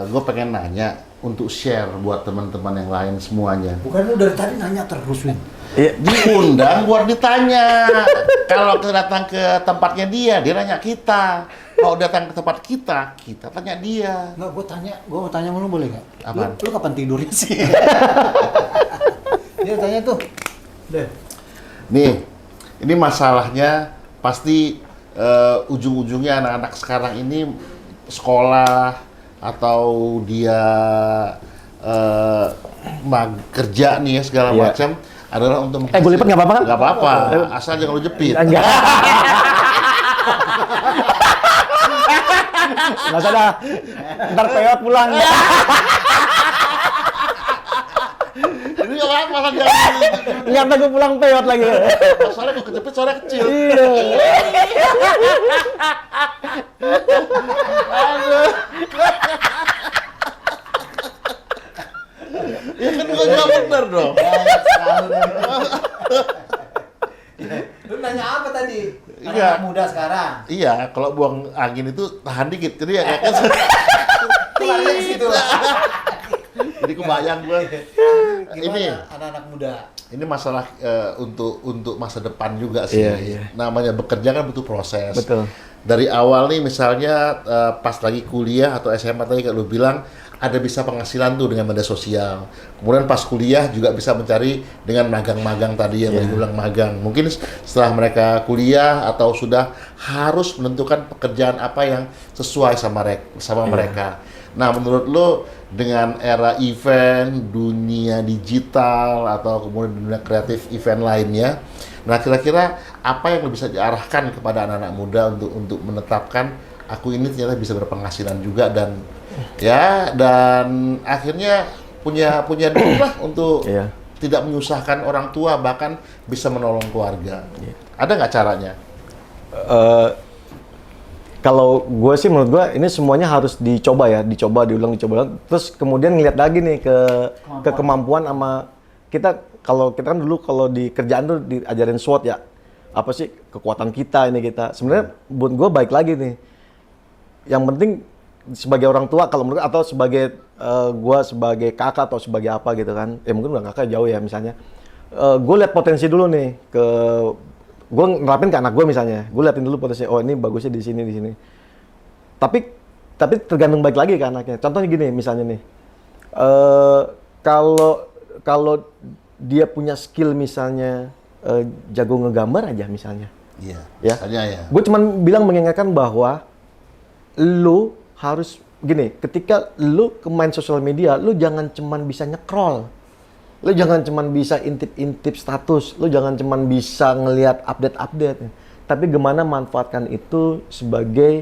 gue pengen nanya untuk share buat teman-teman yang lain semuanya. Bukan lu dari tadi nanya terus, Win. Iya. Diundang buat ditanya. Kalau kita datang ke tempatnya dia nanya kita. Kalau datang ke tempat kita tanya dia. Enggak, gue mau tanya sama lu boleh nggak? Apaan? Lu kapan tidurnya sih? Dia tanya tuh. Deh. Nih, ini masalahnya pasti ujung-ujungnya anak-anak sekarang ini sekolah atau dia kerja nih ya segala Iya. macam adalah untuk Gue lipat nggak apa-apa kan? Nggak apa-apa, asal jangan lu jepit. Enggak. Nggak usah dah. Ntar peot pulang. Ini nggak apa-apa, asal jangan Nggak tahu gue pulang peot lagi. soalnya kalau kejepit soalnya kecil. Iya. Ya kan gua juga bener dong. Lu nanya apa tadi? Iya. Anak muda sekarang. Iya, kalau buang angin itu tahan dikit. Jadi ya kan. Keluarnya ke situ lah. Jadi kebayang gua. Ini Gimana anak-anak muda? ini masalah untuk masa depan juga sih. Iya, iya. Namanya bekerja kan butuh proses. Betul. Dari awal nih misalnya pas lagi kuliah atau SMA tadi kayak lu bilang ada bisa penghasilan tuh dengan media sosial. Kemudian pas kuliah juga bisa mencari dengan magang-magang tadi yang tadi bilang magang. Mungkin setelah mereka kuliah atau sudah harus menentukan pekerjaan apa yang sesuai sama mereka. Nah, menurut lo dengan era event, dunia digital atau kemudian dunia kreatif event lainnya, nah kira-kira apa yang bisa diarahkan kepada anak-anak muda untuk menetapkan aku ini ternyata bisa berpenghasilan juga dan akhirnya punya duit lah untuk Iya. tidak menyusahkan orang tua, bahkan bisa menolong keluarga. Ada nggak caranya? Kalau gue sih menurut gue ini semuanya harus dicoba ya, dicoba diulang. Terus kemudian ngeliat lagi nih ke kemampuan sama kita. Kalau kita kan dulu kalau di kerjaan tuh diajarin SWOT ya, apa sih kekuatan kita ini kita. Sebenarnya buat gue baik lagi nih. Yang penting sebagai orang tua kalau menurut atau sebagai gue sebagai kakak atau sebagai apa gitu kan, mungkin udah kakak jauh ya misalnya. Gue lihat potensi dulu nih gue nerapin ke anak gue misalnya, gue liatin dulu potensi, oh ini bagusnya di sini. Tapi tergantung baik lagi ke anaknya. Contohnya gini misalnya nih, kalau dia punya skill misalnya jago ngegambar aja misalnya, Iya. ya. Misalnya ya. Gue cuman bilang mengingatkan bahwa lu harus gini, ketika lu ke main sosial media, lu jangan cuman bisa nyekrol. Lu jangan cuman bisa intip-intip status, lu jangan cuman bisa ngelihat update-update. Tapi gimana manfaatkan itu sebagai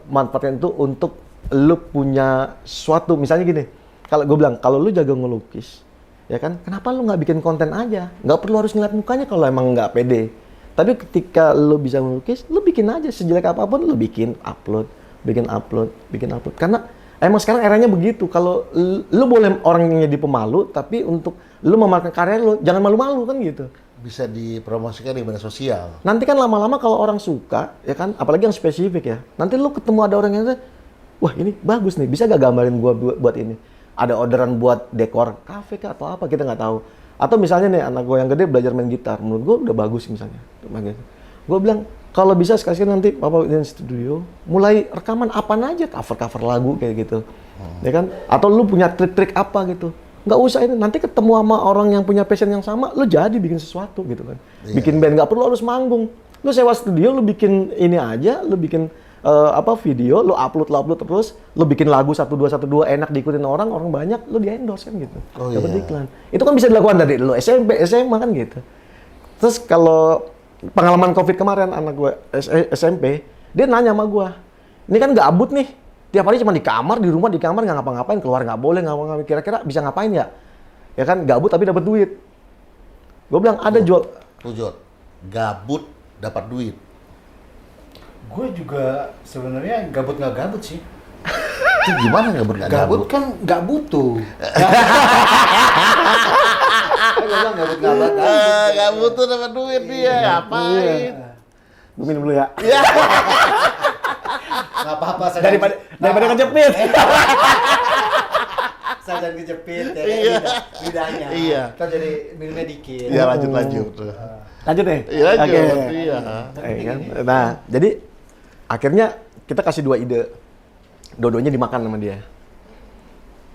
manfaatkan itu untuk lu punya suatu, misalnya gini, kalau gue bilang, kalau lu jago ngelukis, ya kan, kenapa lu nggak bikin konten aja? Nggak perlu harus ngeliat mukanya kalau emang nggak pede. Tapi ketika lu bisa melukis, lu bikin aja sejelek apapun, lu bikin upload. Karena emang sekarang eranya begitu. Kalau lu boleh orangnya jadi pemalu, tapi untuk lu memamerkan karya lu, jangan malu-malu kan gitu. Bisa dipromosikan di media sosial. Nanti kan lama-lama kalau orang suka, ya kan, apalagi yang spesifik ya. Nanti lu ketemu ada orang yang wah ini bagus nih, bisa gak gambarin gua buat ini? Ada orderan buat dekor kafe kah atau apa, kita nggak tahu. Atau misalnya nih anak gue yang gede belajar main gitar, menurut gue udah bagus misalnya. Gue bilang, kalau bisa sekali-sekali nanti Papa di studio, mulai rekaman apaan aja, cover-cover lagu kayak gitu. Ya kan? Atau lu punya trik-trik apa gitu. Nggak usah ini, nanti ketemu sama orang yang punya passion yang sama, lu jadi bikin sesuatu gitu kan. Bikin band, nggak perlu harus manggung. Lu sewa studio, lu bikin ini aja, lu bikin video, lu upload terus, lu bikin lagu 1212 enak diikutin orang banyak, lu di-endorse kan gitu. Dapat iklan. Itu kan bisa dilakukan dari lu SMP, SMA kan gitu. Terus kalau pengalaman Covid kemarin anak gue SMP, dia nanya sama gue, ini kan gabut nih, tiap hari cuma di kamar nggak ngapa-ngapain, keluar nggak boleh, kira-kira bisa ngapain ya? Ya kan gabut tapi dapat duit. Gue bilang ada jual. Jod, gabut dapat duit. Gue juga sebenarnya gabut nggak gabut sih. Itu gimana gabut nggak gabut? Gabut kan nggak butuh. Gue bilang gabut nggak gabut. Nggak butuh dapat duit dia, ngapain? Gue minum dulu ya. Nggak apa-apa. Daripada kejepit. Saya jangan kejepit ya, Iya. lidahnya. Iya. Kita jadi minumnya dikit. Iya, lanjut. Lanjut deh. Iya, lanjut. Oke. Iya. Kan? Nah, jadi akhirnya kita kasih 2 ide. Dua-duanya dimakan sama dia.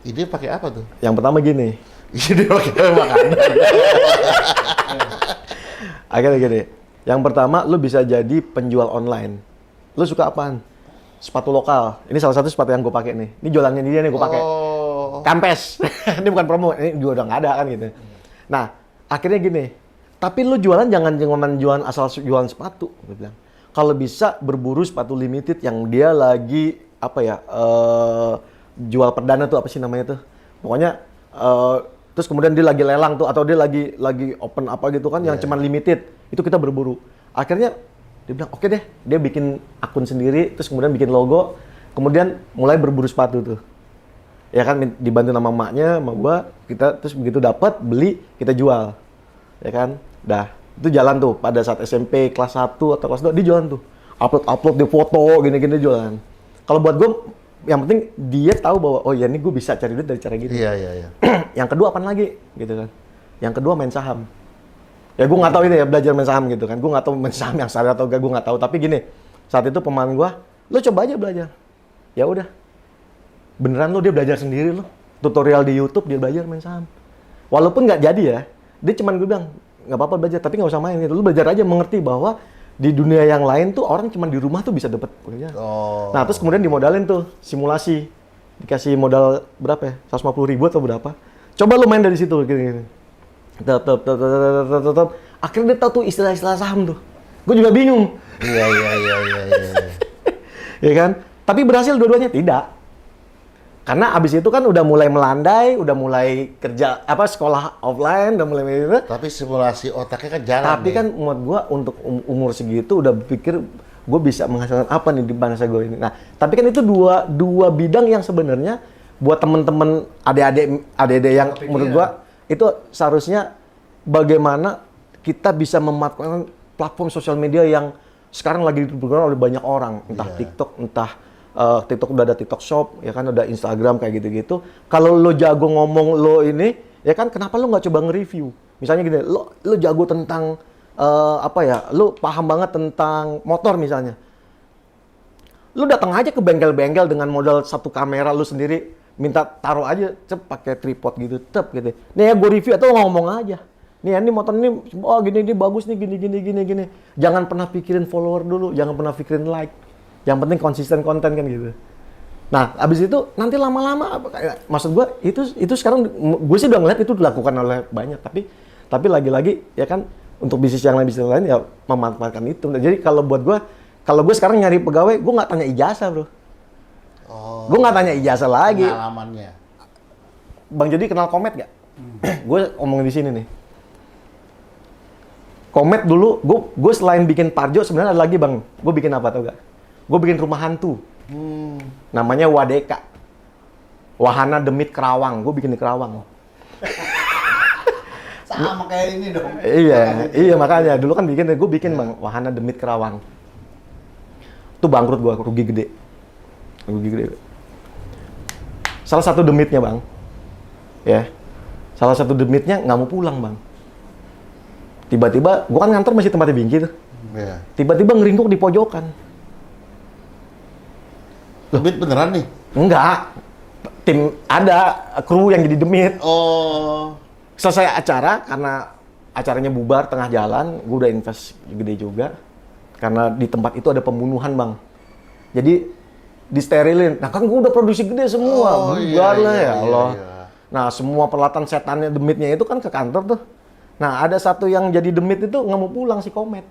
Ide pakai apa tuh? Yang pertama gini. Ide pakai makanan. Akhirnya gini. Yang pertama, lu bisa jadi penjual online. Lu suka apaan? Sepatu lokal. Ini salah satu sepatu yang gue pakai nih. Ini jualannya dia nih gue pakai. Oh. Kampes. Ini bukan promo. Ini juga udah nggak ada kan gitu. Nah, akhirnya gini. Tapi lu jualan jangan jualan asal jualan sepatu. Gue bilang. Kalau bisa berburu sepatu limited yang dia lagi apa ya? Jual perdana tuh apa sih namanya tuh? Pokoknya terus kemudian dia lagi lelang tuh atau dia lagi open apa gitu kan yang cuman limited. Itu kita berburu. Akhirnya dia bilang, oke deh, dia bikin akun sendiri, terus kemudian bikin logo, kemudian mulai berburu sepatu tuh. Ya kan, dibantu sama emaknya, sama gua, kita terus begitu dapat, beli, kita jual. Ya kan, dah, itu jalan tuh, pada saat SMP, kelas 1 atau kelas 2, dia jualan tuh. Upload, dia foto, gini-gini jualan. Kalau buat gua, yang penting dia tahu bahwa, oh ya ini gua bisa cari duit dari cara gini. Iya. Yang kedua apaan lagi, gitu kan. Yang kedua main saham. Ya gue nggak tahu ini ya belajar main saham gitu kan. Gue nggak tahu main saham yang syariah atau enggak, gue nggak tahu. Tapi gini, saat itu pemain gue, lo coba aja belajar. Ya udah, beneran lo dia belajar sendiri lo. Tutorial di YouTube dia belajar main saham. Walaupun nggak jadi ya, dia cuman gue bilang nggak apa-apa belajar, tapi nggak usah main gitu. Lo belajar aja mengerti bahwa di dunia yang lain tuh orang cuman di rumah tuh bisa dapat pekerjaan. Oh. Nah terus kemudian dimodalin tuh simulasi, dikasih modal berapa ya? 150.000 atau berapa? Coba lo main dari situ gini. Tetap. Akhirnya dia tahu tuh istilah-istilah saham tuh. Gue juga bingung. Iya. Ya kan? Tapi berhasil dua-duanya? Tidak. Karena abis itu kan udah mulai melandai, udah mulai kerja sekolah offline, udah mulai gitu. Tapi simulasi otaknya kan jalan. Tapi kan menurut gua untuk umur segitu udah pikir gue bisa menghasilkan apa nih di bangsa gue ini. Nah, tapi kan itu dua bidang yang sebenarnya buat temen-temen adik-adik yang menurut gua itu seharusnya bagaimana kita bisa memanfaatkan platform sosial media yang sekarang lagi digunakan oleh banyak orang, entah TikTok, entah TikTok udah ada TikTok Shop, ya kan ada Instagram kayak gitu-gitu. Kalau lo jago ngomong lo ini, ya kan kenapa lo nggak coba nge-review? Misalnya gini, lo jago tentang lo paham banget tentang motor misalnya. Lo datang aja ke bengkel-bengkel dengan modal satu kamera lo sendiri, minta taruh aja, pakai tripod gitu, gitu. Nih ya gue review atau ngomong aja. Nih ini motor ini, oh gini bagus nih, gini. Jangan pernah pikirin follower dulu, jangan pernah pikirin like. Yang penting konsisten konten kan gitu. Nah, abis itu nanti lama-lama, maksud gue itu sekarang gue sih udah ngeliat itu dilakukan oleh banyak, tapi lagi-lagi ya kan untuk bisnis yang lain ya memanfaatkan itu. Jadi kalau gue sekarang nyari pegawai, gue nggak tanya ijazah bro. Oh, Gue nggak tanya ijazah lagi. pengalamannya. Bang Jody kenal Komet gak? Gue ngomongin di sini nih. Komet dulu, gue selain bikin Parjo sebenarnya ada lagi bang. Gue bikin apa tau gak? Gue bikin rumah hantu. Namanya Wadeka. Wahana Demit Kerawang. Gue bikin di Kerawang. Sama kayak ini dong. Iya makanya. Dulu kan gue bikin bang, Wahana Demit Kerawang. Itu bangkrut gue, rugi gede. Salah satu demitnya bang, ya. Salah satu demitnya nggak mau pulang bang. Tiba-tiba, gue kan ngantor masih tempatnya Bingki tuh. Iya. Tiba-tiba ngeringkuk di pojokan. Demit beneran nih? Enggak. Tim ada kru yang jadi demit. Oh. Selesai acara, karena acaranya bubar tengah jalan, gue udah invest gede juga. Karena di tempat itu ada pembunuhan bang. Jadi disterilin. Nah kan gue udah produksi gede semua. Bubar lah ya Allah. Iya. Nah semua peralatan setannya demitnya itu kan ke kantor tuh. Nah ada satu yang jadi demit itu nggak mau pulang si Komet.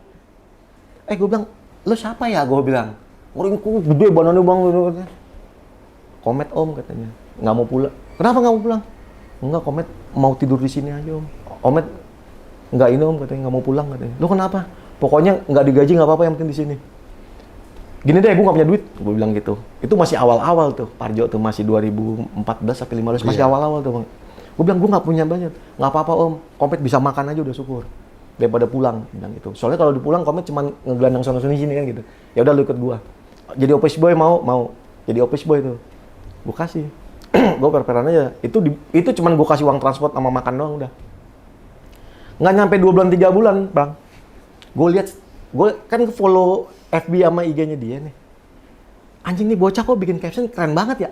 Gue bilang, lo siapa ya? Gue bilang, ringku gede banannya bang. Komet om katanya, nggak mau pulang. Kenapa nggak mau pulang? Enggak, Komet mau tidur di sini aja om. Komet nggak ini om katanya, nggak mau pulang katanya. Lo kenapa? Pokoknya nggak digaji nggak apa-apa, yang penting di sini. Gini deh, gue nggak punya duit, gue bilang gitu. Itu masih awal-awal tuh, Parjo tuh masih 2014 sampai 15, masih awal-awal tuh bang. Gue bilang gue nggak punya budget, nggak apa-apa om, Komet bisa makan aja udah syukur. Daripada pulang, bilang gitu. Soalnya kalau dipulang Komet cuma ngegelandang sono-sini sini kan gitu. Ya udah lu ikut gua. Jadi office boy mau. Jadi office boy tuh. Gua kasih. Gua per-peran aja. Itu cuma gua kasih uang transport sama makan doang udah. Nggak nyampe 2 bulan 3 bulan, Bang. Gue kan follow FB sama IG-nya dia nih. Anjing nih bocah kok bikin caption keren banget ya.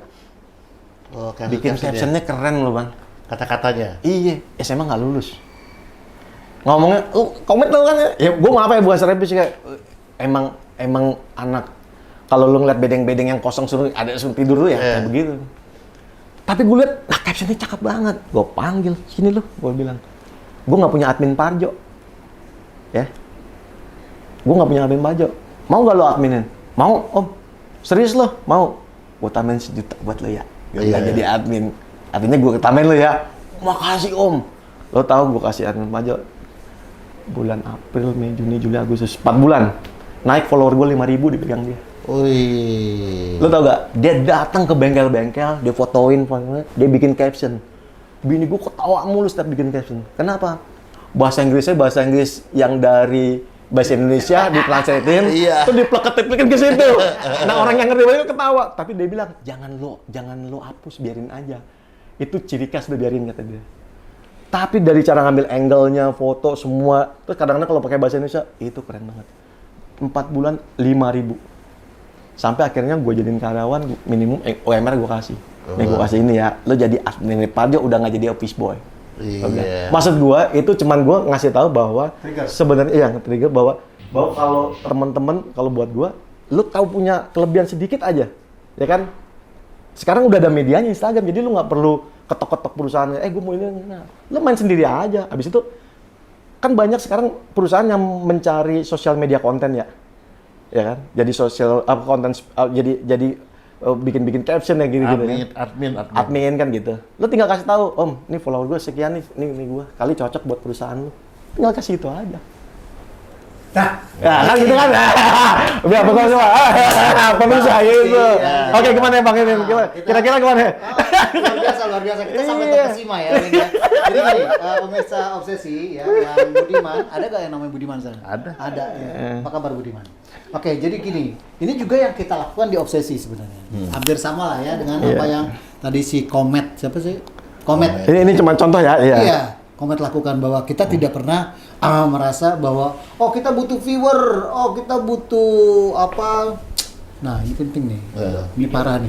Oh, Bikin captionnya keren loh, Bang. Kata-katanya. Iya, SMA nggak lulus. Ngomongnya, Komet tau kan ya? Ya gue mau apa ya, bukan serius kayak emang anak kalau lu ngeliat bedeng-bedeng yang kosong suruh tidur dulu ya, kayak begitu. Tapi gue liat, nah captionnya cakep banget. Gue panggil, sini lu, gue bilang. Gue nggak punya admin Parjo, ya. Gue nggak punya admin Parjo. Mau nggak lo adminin? Mau, om. Serius lo? Mau? Gue tambahin 1 juta buat lo ya. Gue jadi admin. Artinya gue tambahin lo ya. Makasih om. Lo tahu gue kasih admin Parjo bulan April, Mei, Juni, Juli, Agustus 4 bulan. Naik follower gue 5.000 dipegang dia. Wih. Lo tau gak? Dia datang ke bengkel-bengkel, dia fotoin, dia bikin caption. Bini gue ketawa mulu setiap bikin caption. Kenapa? Bahasa Inggrisnya bahasa Inggris yang dari bahasa Indonesia ditranslatein, tuh dipleketin ke situ. Nah orang yang ngerti banget ketawa. Tapi dia bilang, jangan lo hapus, biarin aja. Itu ciri khas, udah biarin kata dia. Tapi dari cara ngambil angle-nya, foto, semua, terus kadang-kadang kalau pakai bahasa Indonesia, itu keren banget. 4 bulan, 5.000. Sampai akhirnya gue jadiin karyawan, minimum UMR gue kasih. Nih gue kasih ini ya, lo jadi admin Parjo udah nggak jadi office boy. Iya. Maksud gue, itu cuman gue ngasih tahu bahwa sebenarnya trigger bahwa kalau temen-temen, kalau buat gue, lo tahu punya kelebihan sedikit aja, ya kan? Sekarang udah ada medianya Instagram, jadi lo nggak perlu ketok-ketok perusahaannya, gue mau ini, lo main sendiri aja. Abis itu, kan banyak sekarang perusahaan yang mencari sosial media konten ya kan? Jadi sosial konten, jadi bikin caption ya gini-gini. Admin kan gitu. Lu tinggal kasih tahu, Om, ini follower gue sekian nih, ini gue. Kali cocok buat perusahaan lu. Tinggal kasih itu aja. Nah, Ya kan gitu kan. Biar pokoknya semua. Pemirsa gitu. Oke, gimana ya Bang ini? Kira-kira gimana? luar biasa. Kita sampai terkesima ya. Ini ya. Jadi gini, pemirsa obsesi ya, yang Budiman, ada gak yang namanya Budiman sana? Ada. Ada ya. Apa kabar Budiman? Oke, jadi gini, ini juga yang kita lakukan di obsesi sebenarnya. Hampir sama lah ya dengan apa yang tadi si Komet, siapa sih? Komet. Ini cuma contoh ya. Iya, Komet lakukan bahwa kita tidak pernah merasa bahwa kita butuh viewer, kita butuh apa. Nah, ini penting nih. Ini parah nih.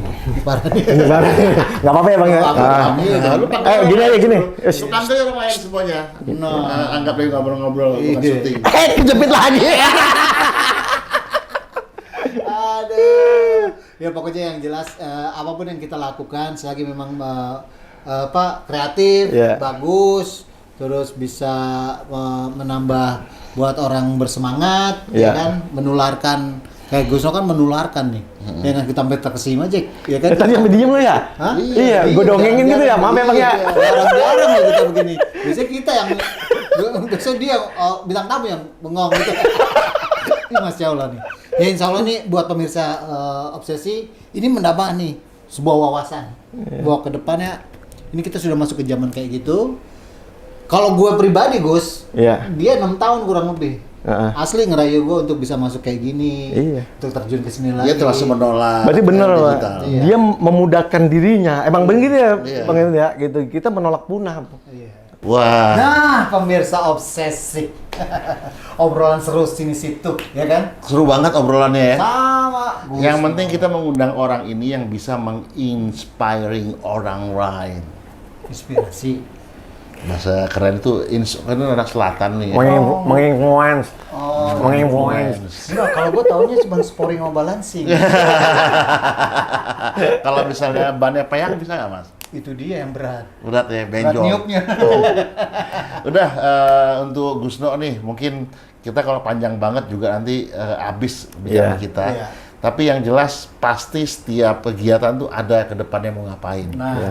Nggak apa-apa ya Bang ya. Gini aja gini. Suka aja orang lain semuanya. Anggap aja ngobrol-ngobrol bukan syuting. Kejepit lagi. Aduh. Ya pokoknya yang jelas apapun yang kita lakukan selagi memang kreatif, bagus, terus bisa menambah buat orang bersemangat, ya kan, menularkan. Kayak Gusno kan menularkan nih, ya kan, kita sampai terkesima aja, ya kan? Tadi sampai diem lu ya? Hah? Iya, gue dongengin gitu ya, maaf ya Bang ya. Jarang-jarang ya kita begini. Biasanya kita yang, biasanya dia bintang tamu yang bengong gitu. Ini Masya Allah nih. Ya insya Allah nih buat pemirsa obsesi, ini menambah nih sebuah wawasan. Bahwa ke depannya, ini kita sudah masuk ke zaman kayak gitu. Kalau gue pribadi Gus, dia 6 tahun kurang lebih. Asli ngerayu gue untuk bisa masuk kayak gini, untuk terjun ke sini lagi. Dia termasuk menolak. Berarti bener Pak. Dia memudahkan dirinya. Emang begitu ya, Bang ya, gitu. Kita menolak punah. Wah. Nah, pemirsa obsesi. Obrolan seru sini situ, ya kan? Seru banget obrolannya ya. Sama. Yang penting kita mengundang orang ini yang bisa menginspiring orang lain. Inspirasi. Bahasa keren itu kan anak selatan nih. Menginfluence. Enggak, kalau gue taunya cuma sporing sama balancing. Kalau misalnya bannya peyang bisa nggak Mas? Itu dia yang berat. Berat ya, benjol. Berat niupnya. Udah, untuk Gusno nih, mungkin kita kalau panjang banget juga nanti habis bicara kita. Tapi yang jelas pasti setiap kegiatan tuh ada ke depannya mau ngapain.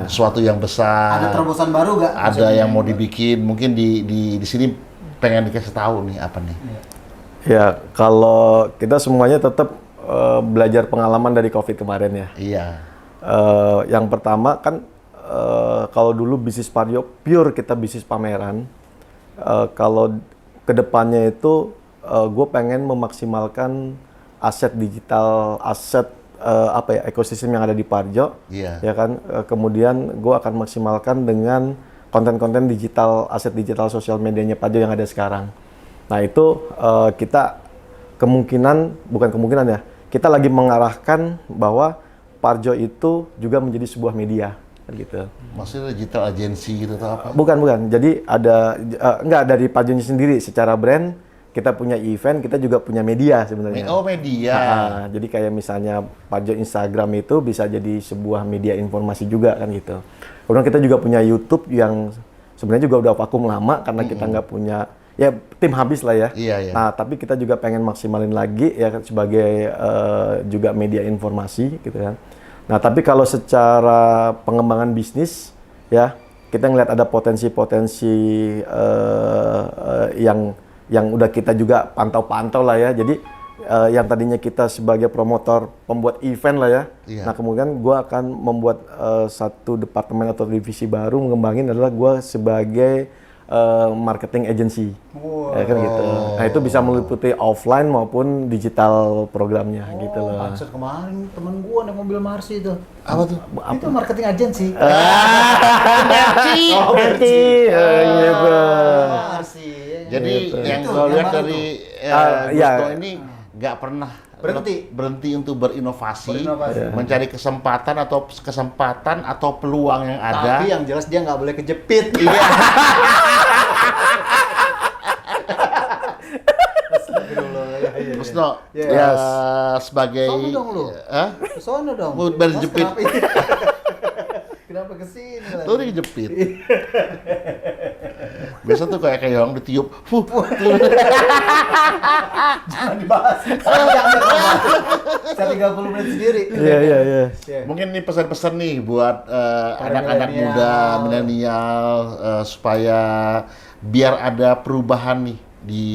Sesuatu yang besar. Ada terobosan baru nggak? Ada yang mau dibikin, mungkin di sini pengen dikasih tahu nih apa nih. Ya, kalau kita semuanya tetap belajar pengalaman dari COVID kemarin ya. Iya. Yang pertama kan kalau dulu bisnis Parjo pure kita bisnis pameran. Kalau kedepannya itu gue pengen memaksimalkan aset digital, aset ekosistem yang ada di Parjo, ya kan. Kemudian gue akan maksimalkan dengan konten-konten digital, aset digital sosial medianya Parjo yang ada sekarang. Nah itu kita bukan kemungkinan ya, kita lagi mengarahkan bahwa Parjo itu juga menjadi sebuah media, gitu. Maksudnya digital agency gitu atau apa? Bukan. Jadi ada enggak dari Parjonya sendiri secara brand. Kita punya event, kita juga punya media sebenarnya. Oh, media. Jadi kayak misalnya Parjo Instagram itu bisa jadi sebuah media informasi juga kan gitu. Kemudian kita juga punya YouTube yang sebenarnya juga udah vakum lama karena kita nggak punya, ya tim habis lah ya. Iya. Nah, tapi kita juga pengen maksimalin lagi ya kan sebagai juga media informasi gitu kan. Nah, tapi kalau secara pengembangan bisnis ya, kita ngeliat ada potensi-potensi yang udah kita juga pantau-pantau lah ya. Jadi yang tadinya kita sebagai promotor pembuat event lah ya. Nah kemudian gue akan membuat satu departemen atau divisi baru mengembangin adalah gue sebagai marketing agency. Ya kan gitu. Nah itu bisa meliputi offline maupun digital programnya gitu loh. Maksud kemarin temen gue naik mobil Marsi itu. Apa tuh? Itu marketing agency. Merci. Gitu. Marsi. Jadi yang Itu, gue yang lihat baru dari Gusno ini nggak pernah berhenti untuk berinovasi, mencari kesempatan atau peluang yang ada. Tapi yang jelas dia nggak boleh kejepit. Gusno, sebagai Sono dong lu. Sono dong. Mau berjepit. Kenapa kesini? Lu dijepit. Biasa tuh kayak yang ditiup. Jangan dibahas. Jangan dibahas. Saya 30 menit sendiri. Iya. Iya. Mungkin nih pesan-pesan nih buat anak-anak milenial. muda, milenial, supaya biar ada perubahan nih di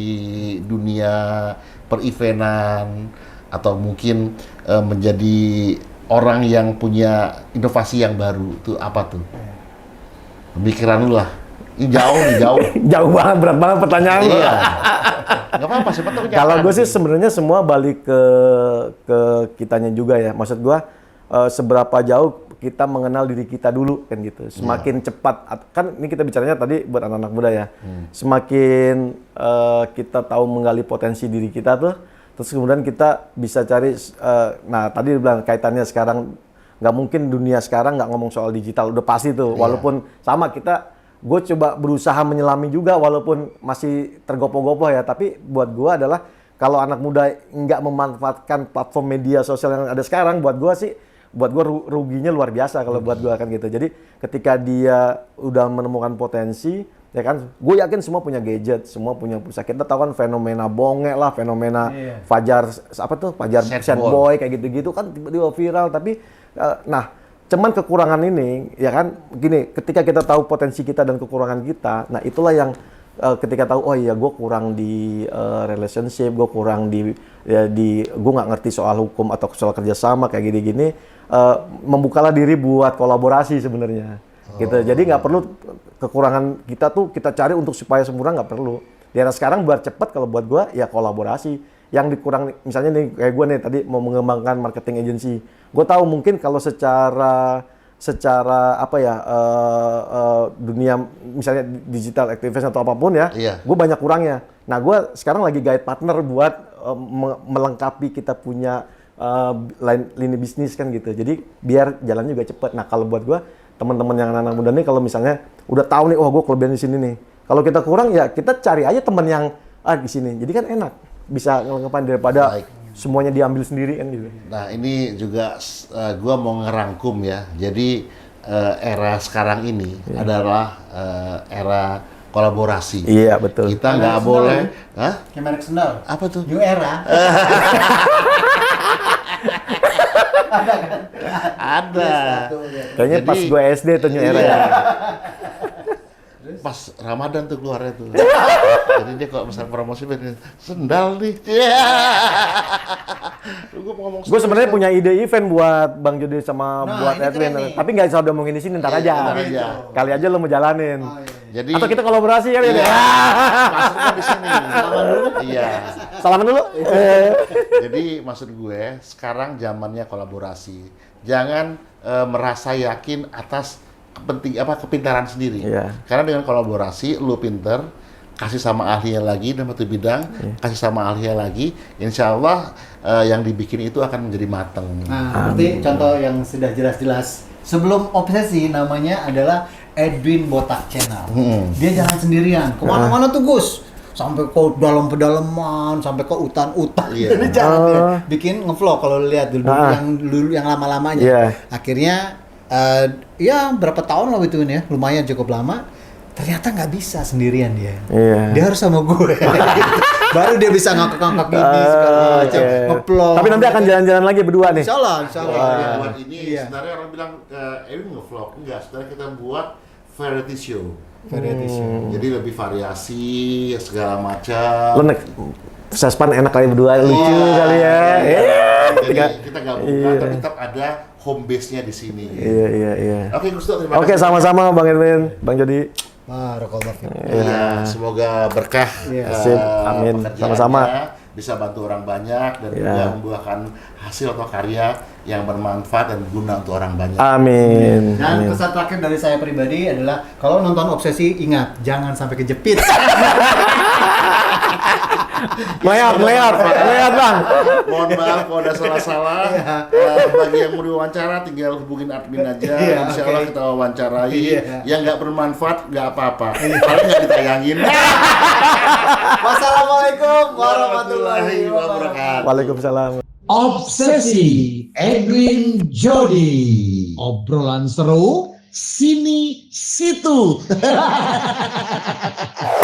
dunia per-eventan atau mungkin menjadi orang yang punya inovasi yang baru. Itu apa tuh? Pemikiran lu lah. Ini jauh nih, jauh. Jauh banget, berat banget pertanyaan lu. Iya. Gak apa-apa, siapa tahu Kalau jangan. gue sih sebenarnya semua balik ke kitanya juga ya. Maksud gue seberapa jauh kita mengenal diri kita dulu kan gitu. Semakin cepat kan ini kita bicaranya tadi buat anak-anak muda ya. Semakin kita tahu menggali potensi diri kita tuh, terus kemudian kita bisa cari. Nah tadi bilang kaitannya sekarang nggak mungkin dunia sekarang nggak ngomong soal digital udah pasti tuh. Walaupun sama gue coba berusaha menyelami juga walaupun masih tergopoh-gopoh ya, tapi buat gue adalah kalau anak muda nggak memanfaatkan platform media sosial yang ada sekarang, buat gue ruginya luar biasa kalau buat gue kan gitu. Jadi ketika dia udah menemukan potensi, ya kan, gue yakin semua punya gadget, semua punya pulsa. Kita tahu kan fenomena bonge lah, fenomena Fajar Sad sad boy. boy kayak gitu-gitu kan tiba-tiba viral. Tapi nah cuman kekurangan ini, ya kan, gini, ketika kita tahu potensi kita dan kekurangan kita, nah itulah yang ketika tahu, oh iya gue kurang di relationship, gue kurang gue nggak ngerti soal hukum atau soal kerjasama kayak gini-gini, membukalah diri buat kolaborasi sebenarnya, gitu. Jadi nggak perlu kekurangan kita tuh kita cari untuk supaya sempurna, nggak perlu. Di era sekarang buat cepat kalau buat gue ya kolaborasi. Yang dikurang, misalnya nih kayak gue nih tadi mau mengembangkan marketing agency, gue tahu mungkin kalau secara apa ya dunia misalnya digital activist atau apapun ya, gue banyak kurangnya. Nah gue sekarang lagi guide partner buat melengkapi kita punya lini bisnis kan gitu. Jadi biar jalannya juga cepet. Nah kalau buat gue teman-teman yang anak muda nih kalau misalnya udah tahu nih, oh gue kelebihan di sini nih. Kalau kita kurang ya kita cari aja teman yang di sini. Jadi kan enak. Bisa ngelengkapin daripada semuanya diambil sendiri kan gitu. Nah ini juga gua mau ngerangkum ya. Jadi era sekarang ini adalah era kolaborasi. Iya betul. Kita nggak boleh. Hah? Kayak merek sendal. Apa tuh? New Era. Ada. Kayaknya pas Jadi- gue SD tuh New Era ya. Pas Ramadan tuh keluarnya tuh. Jadi dia kalau misalnya promosi sendal nih. Gue mau ngomong. Gue sebenarnya punya ide event buat Bang Jody sama Nah, buat ini Edwin, keren nih. tapi nggak bisa udah ngomongin di sini, ntar Iya, aja. ntar aja. Kali aja lo mau jalanin. Jadi Atau kita kolaborasi kan ya? masuknya di sini. Iya. Salaman dulu. Jadi maksud gue sekarang zamannya kolaborasi. Jangan merasa yakin atas kepintaran sendiri. Iya. Karena dengan kolaborasi lu pinter, kasih sama ahlinya lagi dalam satu bidang, kasih sama ahlinya lagi, insya Allah yang dibikin itu akan menjadi mateng. Nah, seperti contoh yang sudah jelas-jelas. Sebelum obsesi namanya adalah Edwin Botak Channel. Dia jalan sendirian. Kemana-mana tuh Gus. Sampai ke dalam pedalaman, sampai ke hutan-hutan. Iya. Dia jalan dia. Bikin ngevlog kalau lihat dulu yang lama-lamanya. Iya. Akhirnya ya berapa tahun lah itu ya, lumayan cukup lama. Ternyata nggak bisa sendirian dia. Iya. Dia harus sama gue. Baru dia bisa ngangkat-ngangkat gini segala macam, ngeplong. Tapi nanti akan jalan-jalan lagi berdua nih. Insya Allah. Yang buat ini Iya. sebenarnya orang bilang Edwin nge-vlog, enggak, sebenarnya kita buat variety show. Variety show. Jadi lebih variasi segala Lo macam. naik Sespan enak kali berdua, lucu kali ya. Jadi kita gabungkan tapi tetap ada home base-nya di sini. Iya. Oke, Gusto, terima Oke, kasih. sama-sama Bang Edwin, Bang Jody. Barakallahu fiik. Iya, semoga berkah. Iya. Sip, amin. pekerjaannya, Sama-sama. bisa bantu orang banyak dan Iya. juga membuahkan hasil atau karya yang bermanfaat dan guna untuk orang banyak. Amin. Dan Amin. pesan terakhir dari saya pribadi adalah kalau nonton Obsesi ingat jangan sampai kejepit. Meleot Bang. Mohon maaf kalau ada salah-salah. Iya. Bagi yang mau diwawancara tinggal hubungin admin aja. Iya, Insya Allah oke. kita wawancarai. Iya. Yang nggak bermanfaat nggak apa-apa. Paling nggak ditayangin. Wassalamualaikum warahmatullahi wabarakatuh. Waalaikumsalam. Obsesi Edwin Jody. Obrolan seru sini situ.